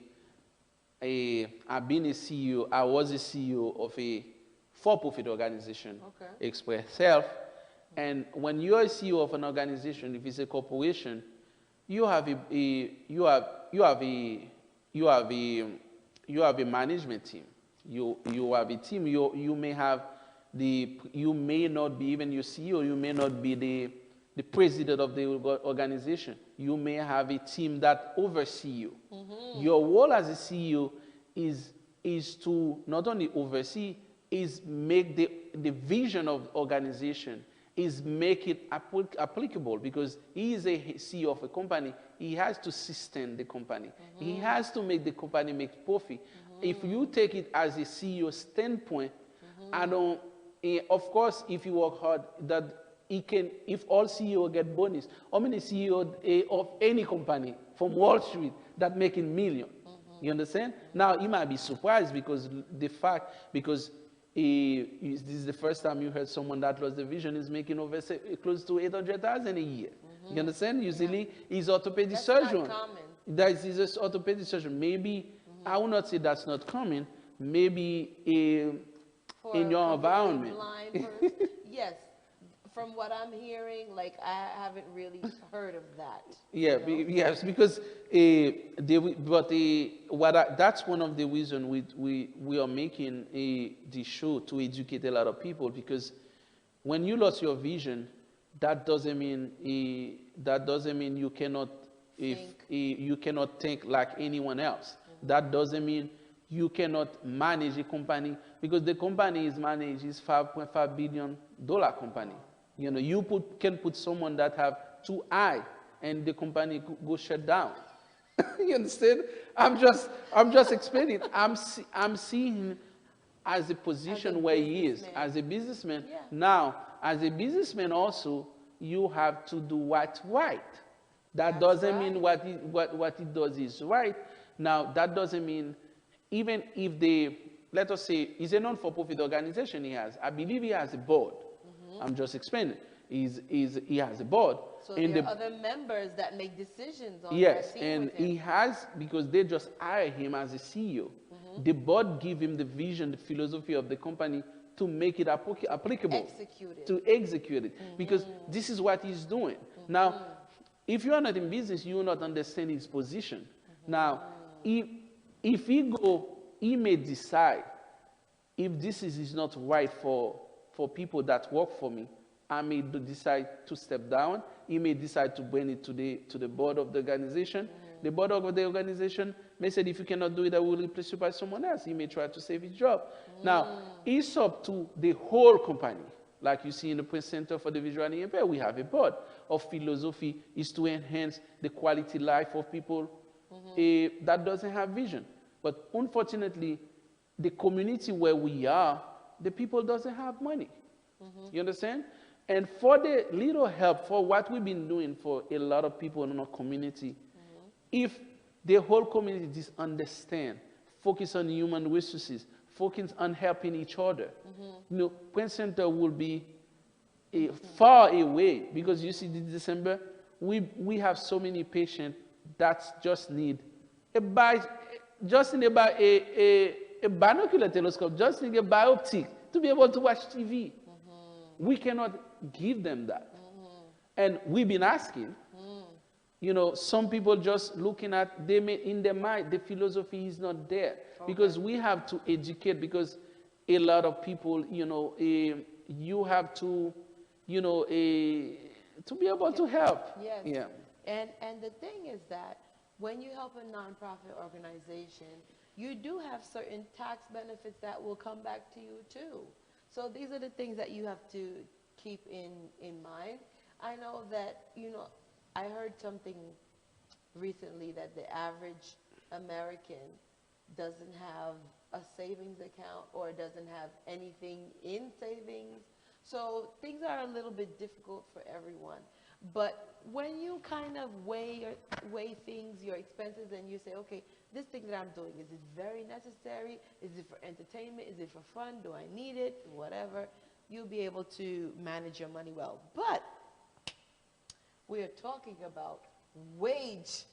been a CEO. I was a CEO of a for-profit organization, Okay. Express Health. And when you're a CEO of an organization, if it's a corporation, you have a management team. You have a team. You may have you may not be even your CEO. You may not be the president of the organization. You may have a team that oversee you. Your role as a CEO is to not only oversee, is make the vision of the organization, is make it applicable, because he is a CEO of a company. He has to sustain the company. He has to make the company make profit. If you take it as a CEO standpoint, I don't. Of course, if you work hard, that he can. If all CEO get bonus, how many CEO of any company from Wall Street that making million? You understand? Now you might be surprised, because because this is the first time you heard someone that lost the vision is making over close to 800,000 a year. You understand? Usually, he's orthopedic That's surgeon. not common. That is his orthopedic surgeon. Maybe I will not say that's not common. Maybe For in a your completely environment. blind person. Yes, from what I'm hearing, like I haven't really heard of that. Yeah, yes, because that's one of the reasons we are making the show, to educate a lot of people, because when you lost your vision, that doesn't mean you cannot you cannot think like anyone else. That doesn't mean you cannot manage a company, because the company is managed is $5.5 billion company. You know, can put someone that have 2 eye, and the company go shut down. You understand? I'm just explaining. I'm seeing him as a position where he is as a businessman. Yeah. Now, as a businessman also, you have to do what's right. That doesn't mean what he does is right. Now, that doesn't mean, even if let us say, he's a non-for-profit organization I believe he has a board. I'm just explaining. He has a board. So there are other members that make decisions on Yes, that team and with him. he has, because they just hire him as a CEO. The board give him the vision, the philosophy of the company, to make it applicable. Execute it. To execute it. Because this is what he's doing. Now, if you are not in business, you will not understand his position. Now, if he may decide, if this is not right for people that work for me, I may decide to step down. He may decide to bring it to the board of the organization. The board of the organization may say, if you cannot do it, I will replace you by someone else. He may try to save his job. Now, it's up to the whole company. Like you see in the Press Center for the Visually Impaired, we have a board. Our philosophy is to enhance the quality life of people that doesn't have vision. But unfortunately, the community where we are, the people doesn't have money. You understand? And for the little help, for what we've been doing for a lot of people in our community, if the whole community just understand, focus on human resources, focus on helping each other, Press Center will be far away, because you see, this December, we have so many patients that just need a binocular telescope, just need a bioptic to be able to watch TV. We cannot give them that. And we've been asking, you know, some people just looking at, they may, in their mind, the philosophy is not there. Because we have to educate, because a lot of people, you know, you have to, you know, to be able to help. Yes. Yeah. And the thing is that when you help a nonprofit organization, you do have certain tax benefits that will come back to you too. So these are the things that you have to keep in mind. I know that, you know, I heard something recently that the average American doesn't have a savings account or doesn't have anything in savings. So things are a little bit difficult for everyone. But when you kind of weigh things, your expenses, and you say, okay, this thing that I'm doing, is it very necessary? Is it for entertainment? Is it for fun? Do I need it? Whatever. You'll be able to manage your money well. But we are talking about wage,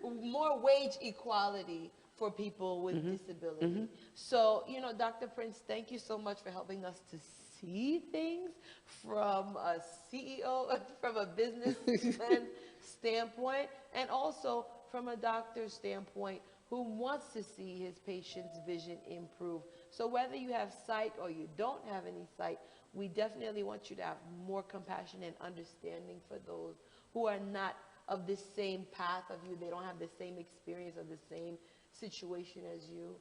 more wage equality for people with disability. So, you know, Dr. Prince, thank you so much for helping us to see things from a CEO, from a businessman standpoint, and also from a doctor's standpoint who wants to see his patient's vision improve. So whether you have sight or you don't have any sight, we definitely want you to have more compassion and understanding for those who are not of the same path of you. They don't have the same experience or the same situation as you.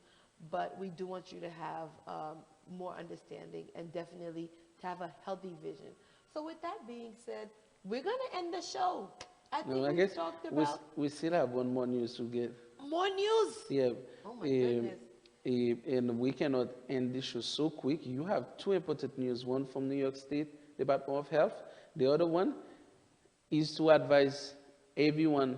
But we do want you to have more understanding and definitely to have a healthy vision. So with that being said, we're going to end the show. I think I we guess talked about we still have one more news to get. more news. Yeah. Oh my goodness. And we cannot end this show so quick. You have two important news, one from New York State Department of Health. The other one is to advise everyone,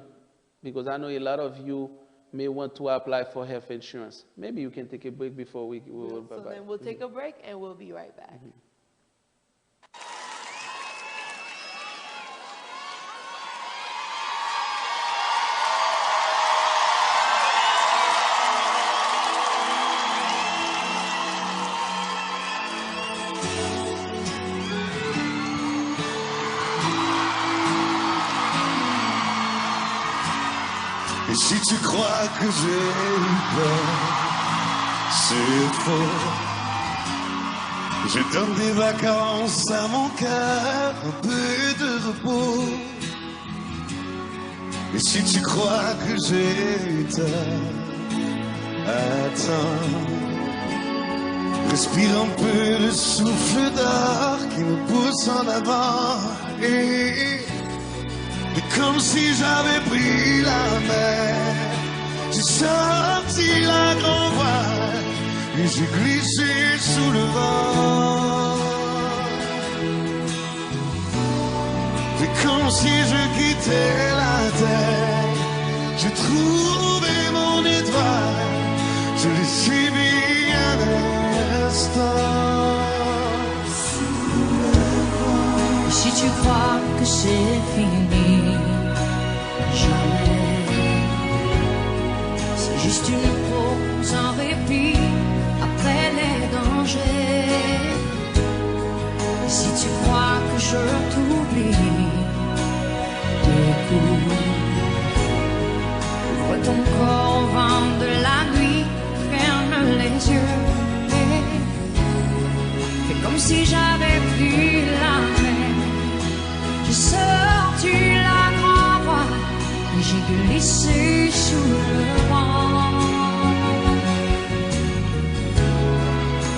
because I know a lot of you may want to apply for health insurance. Maybe you can take a break before we will So bye-bye. then we'll take a break and we'll be right back. Et si tu crois que j'ai eu peur, c'est faux. Je donne des vacances à mon cœur, un peu de repos. Et si tu crois que j'ai eu tort, attends. Respire un peu le souffle d'or qui nous pousse en avant. Et comme si j'avais pris la mer, j'ai sorti la grande voile et j'ai glissé sous le vent. Et comme si je quittais la terre, j'ai trouvé mon étoile, je l'ai suivi un instant. Si tu crois que c'est fini, jamais. C'est juste une pause, un répit après les dangers. Et si tu crois que je t'oublie, écoute, ouvre ton corps au vent de la nuit, ferme les yeux. Fais comme si j'avais pris la mer. J'ai sorti la grande voile et j'ai glissé sous le vent.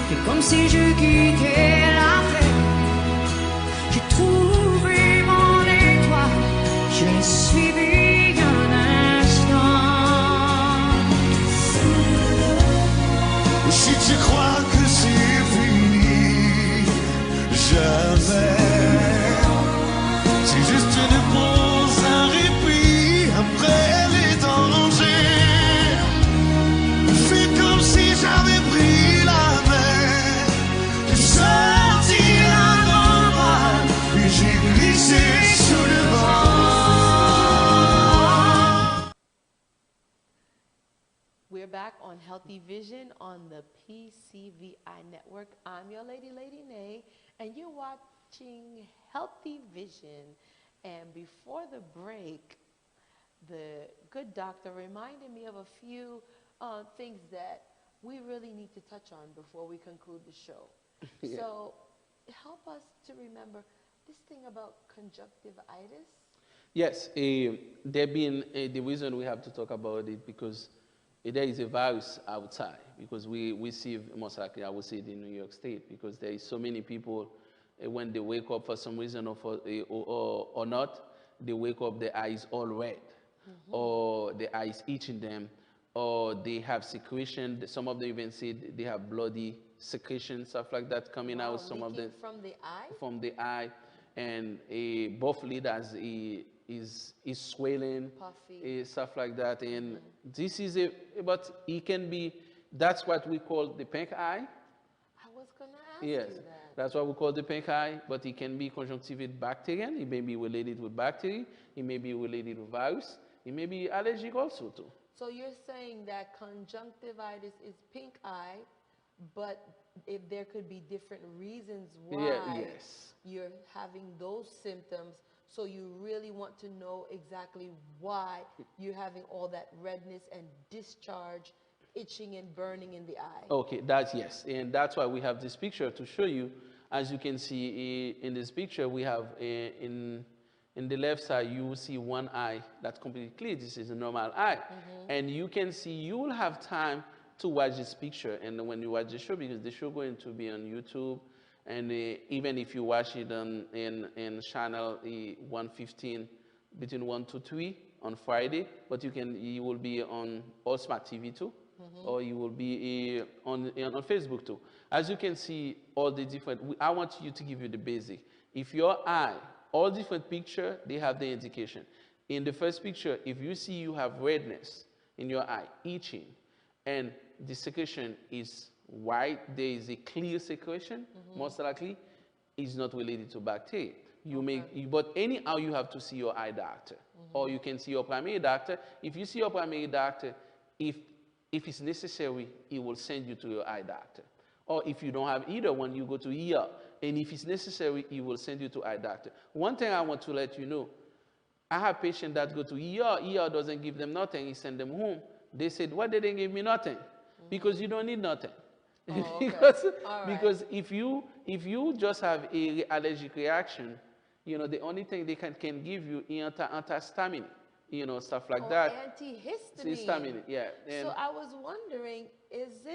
C'est comme si je quittais la terre. J'ai trouvé mon étoile, je l'ai suivi un instant. Et si tu crois que c'est fini, jamais. C'est juste une pause, un répit après les dangers. Fais comme si j'avais pris la mer. J'ai sorti la grande voile et j'ai glissé sous le vent. We're back on Healthy Vision on the PCVI Network. I'm your Lady Nay, and teaching healthy vision. And before the break, the good doctor reminded me of a few things that we really need to touch on before we conclude the show. Yeah. So help us to remember this thing about conjunctivitis. Yes, there been the reason we have to talk about it because there is a virus outside because we see most likely I would say it in New York State because there is so many people when they wake up for some reason or not, they wake up their eyes all red or the eyes itching them or they have secretion. Some of them even say they have bloody secretion, stuff like that coming Wow, out. Some of leaking them from the eye? from the eye, and both leaders is swelling, Puffy. stuff like that. And this is but it can be. That's what we call the pink eye. I was going to ask Yes, you that. that's what we call the pink eye, but it can be conjunctival bacterial. It may be related with bacteria. It may be related with virus. It may be allergic also too. So you're saying that conjunctivitis is pink eye, but if there could be different reasons why Yeah, yes. you're having those symptoms, so you really want to know exactly why you're having all that redness and discharge, itching and burning in the eye. Okay, that's yes, and that's why we have this picture to show you. As you can see in this picture, we have in the left side, you will see one eye that's completely clear. This is a normal eye, and you can see you will have time to watch this picture. And when you watch the show, because the show going to be on YouTube, and even if you watch it on in channel 115 between 1 to 3 on Friday, but you will be on All Smart TV too. Or you will be on Facebook too. As you can see, all the different, I want you to give you the basic. If your eye, all different picture, they have the indication. In the first picture, if you see you have redness in your eye, itching, and the secretion is white, there is a clear secretion, most likely, is not related to bacteria. But anyhow, you have to see your eye doctor. Or you can see your primary doctor. If you see your primary doctor, if it's necessary, he will send you to your eye doctor. Or if you don't have either one, you go to ER. And if it's necessary, he will send you to eye doctor. One thing I want to let you know, I have patients that go to ER. ER doesn't give them nothing. He send them home. They said, why they didn't give me nothing? Because you don't need nothing. Oh, okay. because if you just have a allergic reaction, the only thing they can give you is antihistamine. Stuff like that. Antihistamine. Histamine, yeah. And So I was wondering, is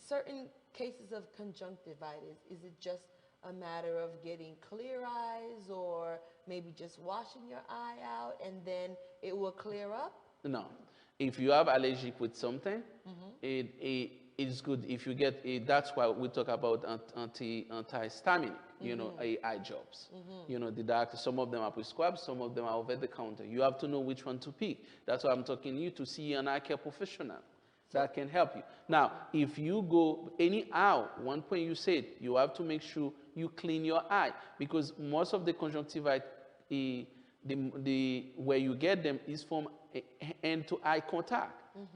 certain cases of conjunctivitis, is it just a matter of getting clear eyes or maybe just washing your eye out and then it will clear up? no, if you have allergic with something, it's good if you get a, that's why we talk about antihistaminic, eye drops. The doctor, some of them are prescribed, some of them are over the counter. You have to know which one to pick. That's why I'm talking to you to see an eye care professional that can help you. Now, if you go anyhow, one point you said, you have to make sure you clean your eye because most of the conjunctivitis, where you get them is from hand to eye contact,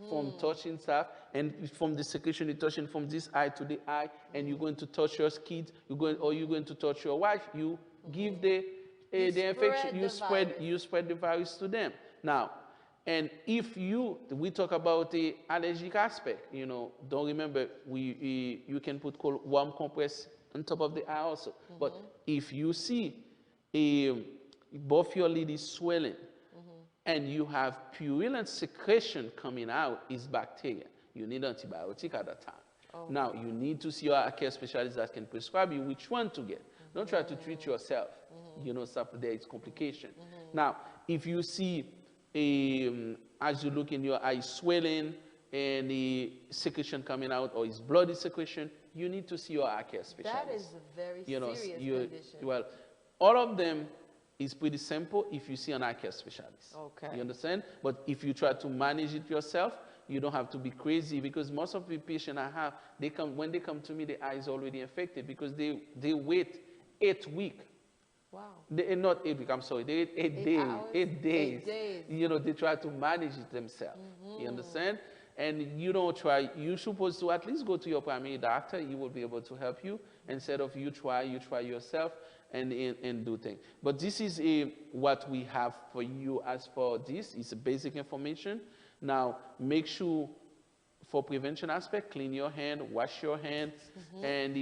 from touching stuff, and from the secretion you're touching from this eye to the eye, and you're going to touch your kids, you're going to touch your wife, you give the infection, you spread the virus to them. Now, and if we talk about the allergic aspect, don't remember, you can put warm compress on top of the eye also. But if you see both your lid is swelling and you have purulent secretion coming out, is bacteria. You need antibiotic at that time. Now, you need to see your eye care specialist that can prescribe you which one to get. Don't try to treat yourself. Stuff there is complication. Now, if you see as you look in your eye swelling and the secretion coming out or is bloody secretion, you need to see your eye care specialist. That is a very serious condition. Well, all of them is pretty simple if you see an eye care specialist. Okay. You understand? But if you try to manage it yourself, you don't have to be crazy because most of the patients I have, when they come to me, the eye is already infected because they wait 8 weeks. Wow. Not 8 weeks, I'm sorry. They wait 8 days. 8 days. They try to manage it themselves. You understand? and you don't try, you're supposed to at least go to your primary doctor. He will be able to help you instead of you try yourself and do things. But this is what we have for you as for this. It's a basic information. Now, make sure for prevention aspect, clean your hand, wash your hand, and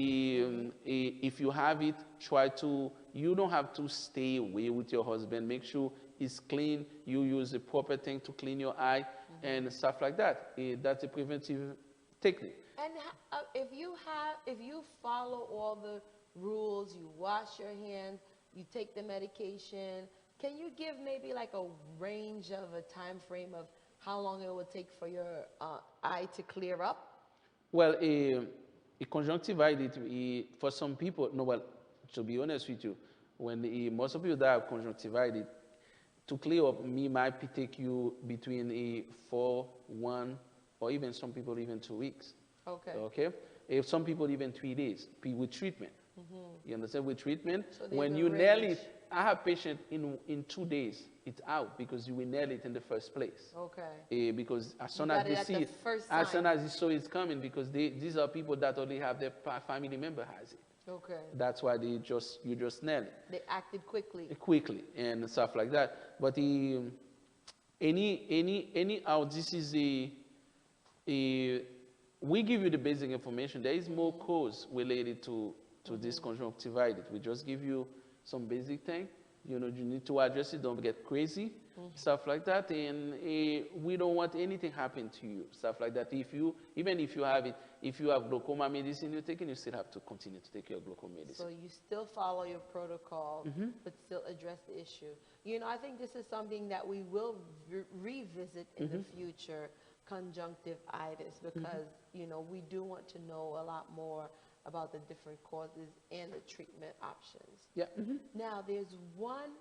if you have it, try to, you don't have to stay away with your husband. Make sure it's clean. You use the proper thing to clean your eye and stuff like that. That's a preventive technique. And if you follow all the rules, you wash your hands, you take the medication, can you give maybe like a range of a time frame of how long it will take for your eye to clear up? Well, a conjunctivitis, for some people, no, well, to be honest with you, when most of you that have conjunctivitis, to clear up, might take you between 4, 1, or even some people even 2 weeks. Okay. Okay? If some people even 3 days with treatment. You understand? With treatment, So when you nail it, I have patient in 2 days, it's out because you will nail it in the first place. Okay. Because as soon got as it they at see the it, first as soon sign. as they saw it's coming, because these are people that only have their family member has it. Okay. That's why you just nail it They acted quickly. quickly and stuff like that. But anyhow, this is we give you the basic information. There is more cause related to this conjunctivitis. We just give you some basic thing. You know, you need to address it. Don't get crazy, stuff like that. And we don't want anything happen to you, stuff like that. Even if you have it, if you have glaucoma medicine you're taking, you still have to continue to take your glaucoma medicine. So you still follow your protocol, but still address the issue. You know, I think this is something that we will revisit in the future, conjunctivitis, because, you know, we do want to know a lot more about the different causes and the treatment options. Yeah. Now, there's one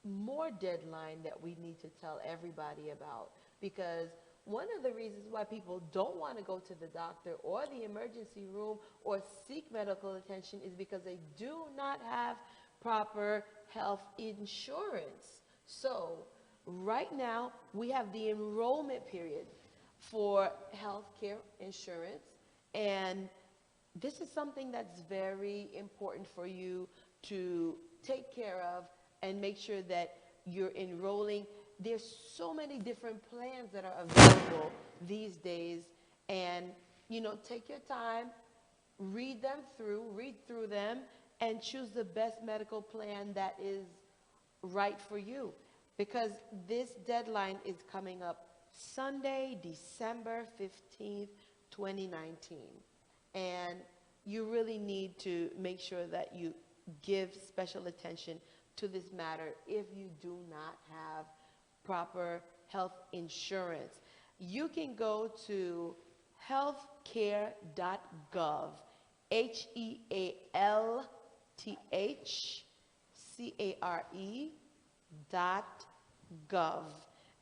more deadline that we need to tell everybody about, because one of the reasons why people don't want to go to the doctor or the emergency room or seek medical attention is because they do not have proper health insurance. So right now, we have the enrollment period for health care insurance, and this is something that's very important for you to take care of and make sure that you're enrolling. There's so many different plans that are available these days, and, you know, take your time, read through them, and choose the best medical plan that is right for you, because this deadline is coming up Sunday, December 15th, 2019. And you really need to make sure that you give special attention to this matter if you do not have proper health insurance. You can go to healthcare.gov, healthcare.gov.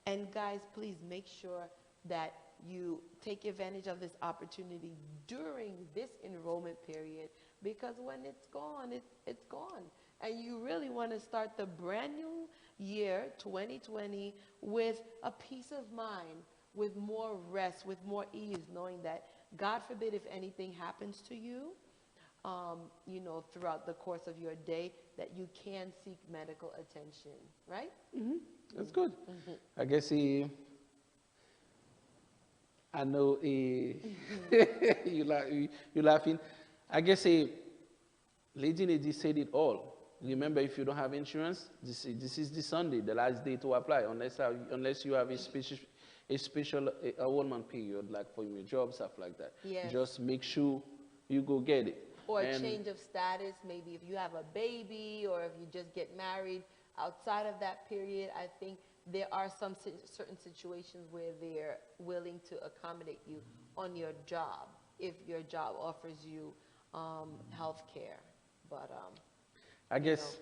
And guys, please make sure that you take advantage of this opportunity during this enrollment period, because when it's gone, it's gone. And you really want to start the brand new year, 2020, with a peace of mind, with more rest, with more ease, knowing that, God forbid, if anything happens to you, you know, throughout the course of your day, that you can seek medical attention, right? That's good. I guess I know you're laughing. I guess Lady Nady said it all. Remember, if you don't have insurance, this is the Sunday, the last day to apply, unless you have a special enrollment period, like for your job, stuff like that. Yes. Just make sure you go get it. Or a change of status, maybe if you have a baby or if you just get married. Outside of that period, I think there are some certain situations where they're willing to accommodate you on your job, if your job offers you health care. But I guess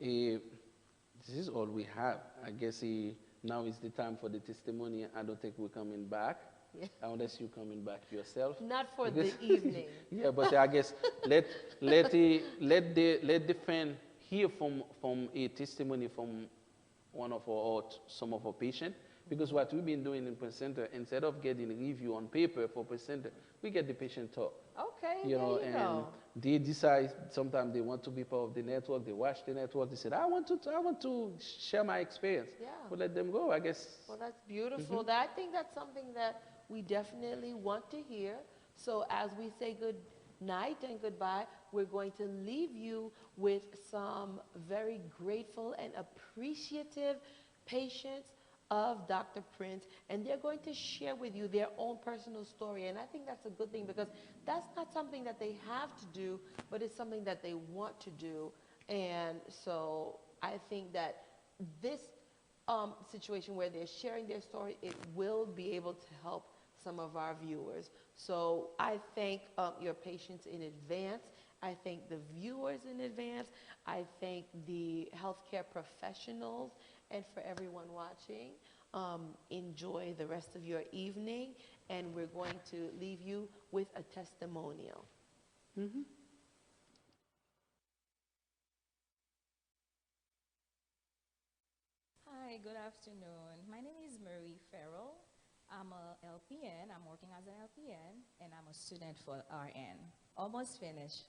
this is all we have. I guess now is the time for the testimony. I don't think we're coming back. Yeah. Unless you're coming back yourself. Not for the evening. Yeah, but I guess let the fan hear from a testimony from some of our patients. Because what we've been doing in Center, instead of getting a review on paper for Center, we get the patient talk. Okay, You know, there you and go. they decide sometimes they want to be part of the network. They watch the network. They said, I want to share my experience. Yeah. We'll let them go, I guess. Well, that's beautiful. I think that's something that we definitely want to hear. So as we say good night and goodbye, we're going to leave you with some very grateful and appreciative patients of Dr. Prince, and they're going to share with you their own personal story. And I think that's a good thing, because that's not something that they have to do, but it's something that they want to do. And so I think that this situation where they're sharing their story, it will be able to help some of our viewers. So I thank your patients in advance. I thank the viewers in advance. I thank the healthcare professionals, and for everyone watching, enjoy the rest of your evening, and we're going to leave you with a testimonial. Hi, good afternoon. My name is Marie Farrell. I'm a LPN. I'm working as an LPN, and I'm a student for RN. Almost finished.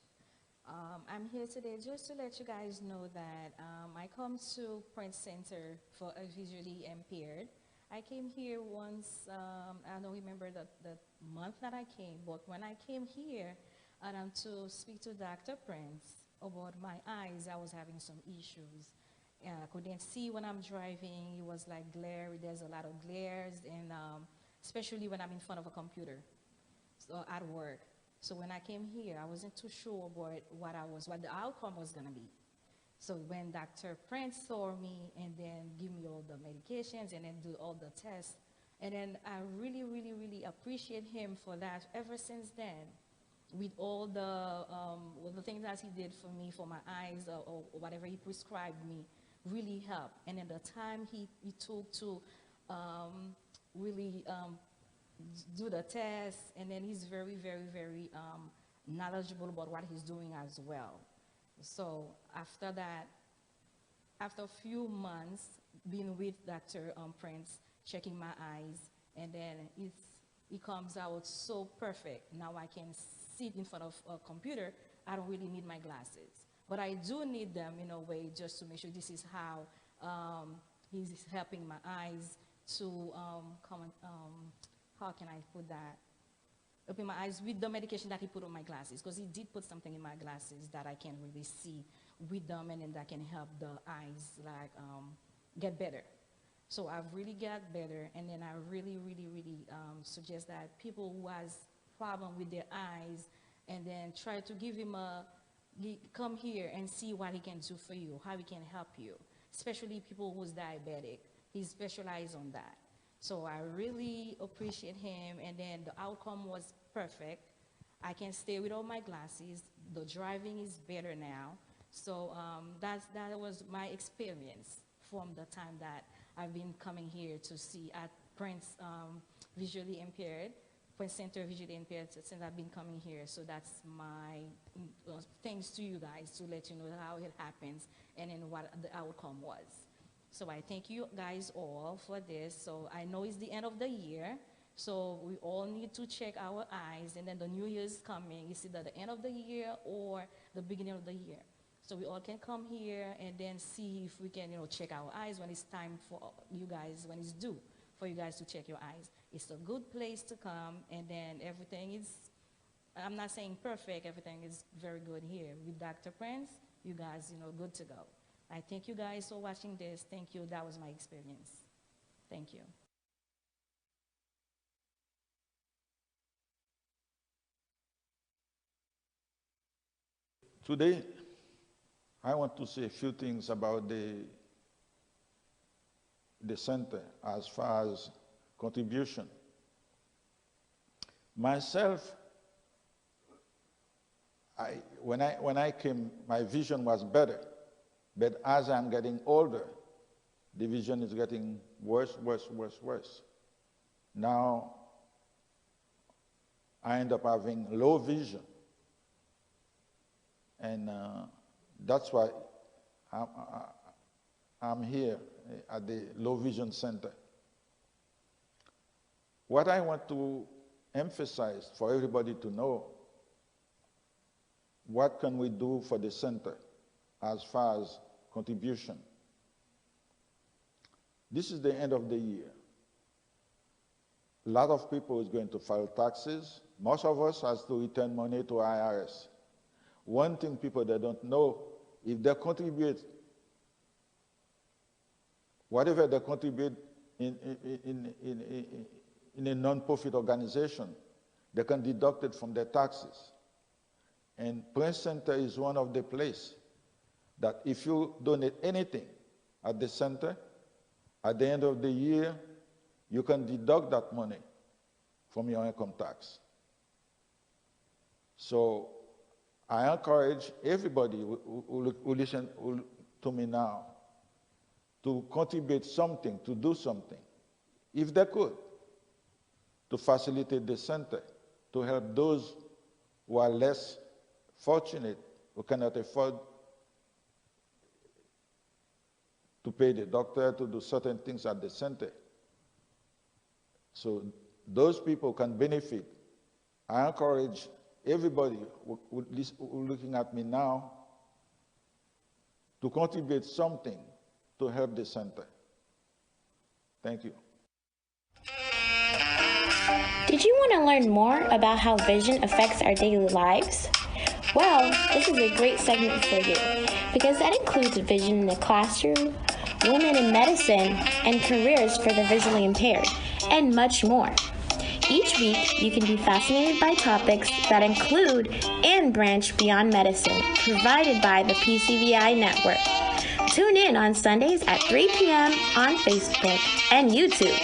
I'm here today just to let you guys know that I come to Prince Center for a visually impaired. I came here once, I don't remember the month that I came, but when I came here to speak to Dr. Prince about my eyes, I was having some issues. I couldn't see when I'm driving. It was like glare. There's a lot of glares, and especially when I'm in front of a computer, so at work. So when I came here, I wasn't too sure about what the outcome was going to be. So when Dr. Prince saw me and then give me all the medications and then do all the tests, and then I really, really, really appreciate him for that. Ever since then, with all the things that he did for me, for my eyes, or whatever he prescribed me, really helped. And then the time he took to really do the test, and then he's very, very, very knowledgeable about what he's doing as well. So after that, after a few months being with Dr. Prince, checking my eyes, and then it comes out so perfect. Now I can sit in front of a computer. I don't really need my glasses, but I do need them in a way just to make sure this is how he's helping my eyes to how can I put that? Open my eyes with the medication that he put on my glasses, because he did put something in my glasses that I can really see with them, and then that can help the eyes like get better. So I've really got better, and then I really, really, really suggest that people who has problem with their eyes, and then try to give him come here and see what he can do for you, how he can help you, especially people who's diabetic. He specializes on that. So I really appreciate him, and then the outcome was perfect. I can stay with all my glasses. The driving is better now. So that was my experience from the time that I've been coming here to see at Prince Visually Impaired, Prince Center Visually Impaired, since I've been coming here. So that's my thanks to you guys to let you know how it happens and then what the outcome was. So I thank you guys all for this. So I know it's the end of the year, so we all need to check our eyes, and then the new year is coming. It's either the end of the year or the beginning of the year. So we all can come here and then see if we can, check our eyes when it's time for you guys, when it's due for you guys to check your eyes. It's a good place to come, and then everything is, I'm not saying perfect, everything is very good here. With Dr. Prince, you guys, good to go. I thank you guys for watching this. Thank you. That was my experience. Thank you. Today, I want to say a few things about the center as far as contribution. Myself, when I came, my vision was better. But as I'm getting older, the vision is getting worse, worse, worse, worse. Now, I end up having low vision. And that's why I'm here at the Low Vision Center. What I want to emphasize for everybody to know, what can we do for the center as far as contribution? This is the end of the year. A lot of people is going to file taxes. Most of us has to return money to IRS. One thing people that don't know, if they contribute, whatever they contribute in a non-profit organization, they can deduct it from their taxes. And Prince Center is one of the places that if you donate anything at the center, at the end of the year, you can deduct that money from your income tax. So I encourage everybody who listen to me now to contribute something, to do something, if they could, to facilitate the center, to help those who are less fortunate, who cannot afford to pay the doctor, to do certain things at the center. So those people can benefit. I encourage everybody who looking at me now to contribute something to help the center. Thank you. Did you want to learn more about how vision affects our daily lives? Well, this is a great segment for you because that includes vision in the classroom, women in medicine, and careers for the visually impaired, and much more. Each week, you can be fascinated by topics that include and branch beyond medicine, provided by the PCVI Network. Tune in on Sundays at 3 p.m. on Facebook and YouTube.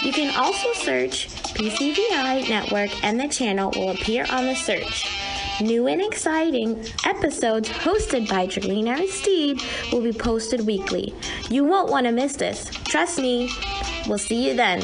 You can also search PCVI Network and the channel will appear on the search. New and exciting episodes hosted by Jerlene Aristide will be posted weekly. You won't want to miss this. Trust me. We'll see you then.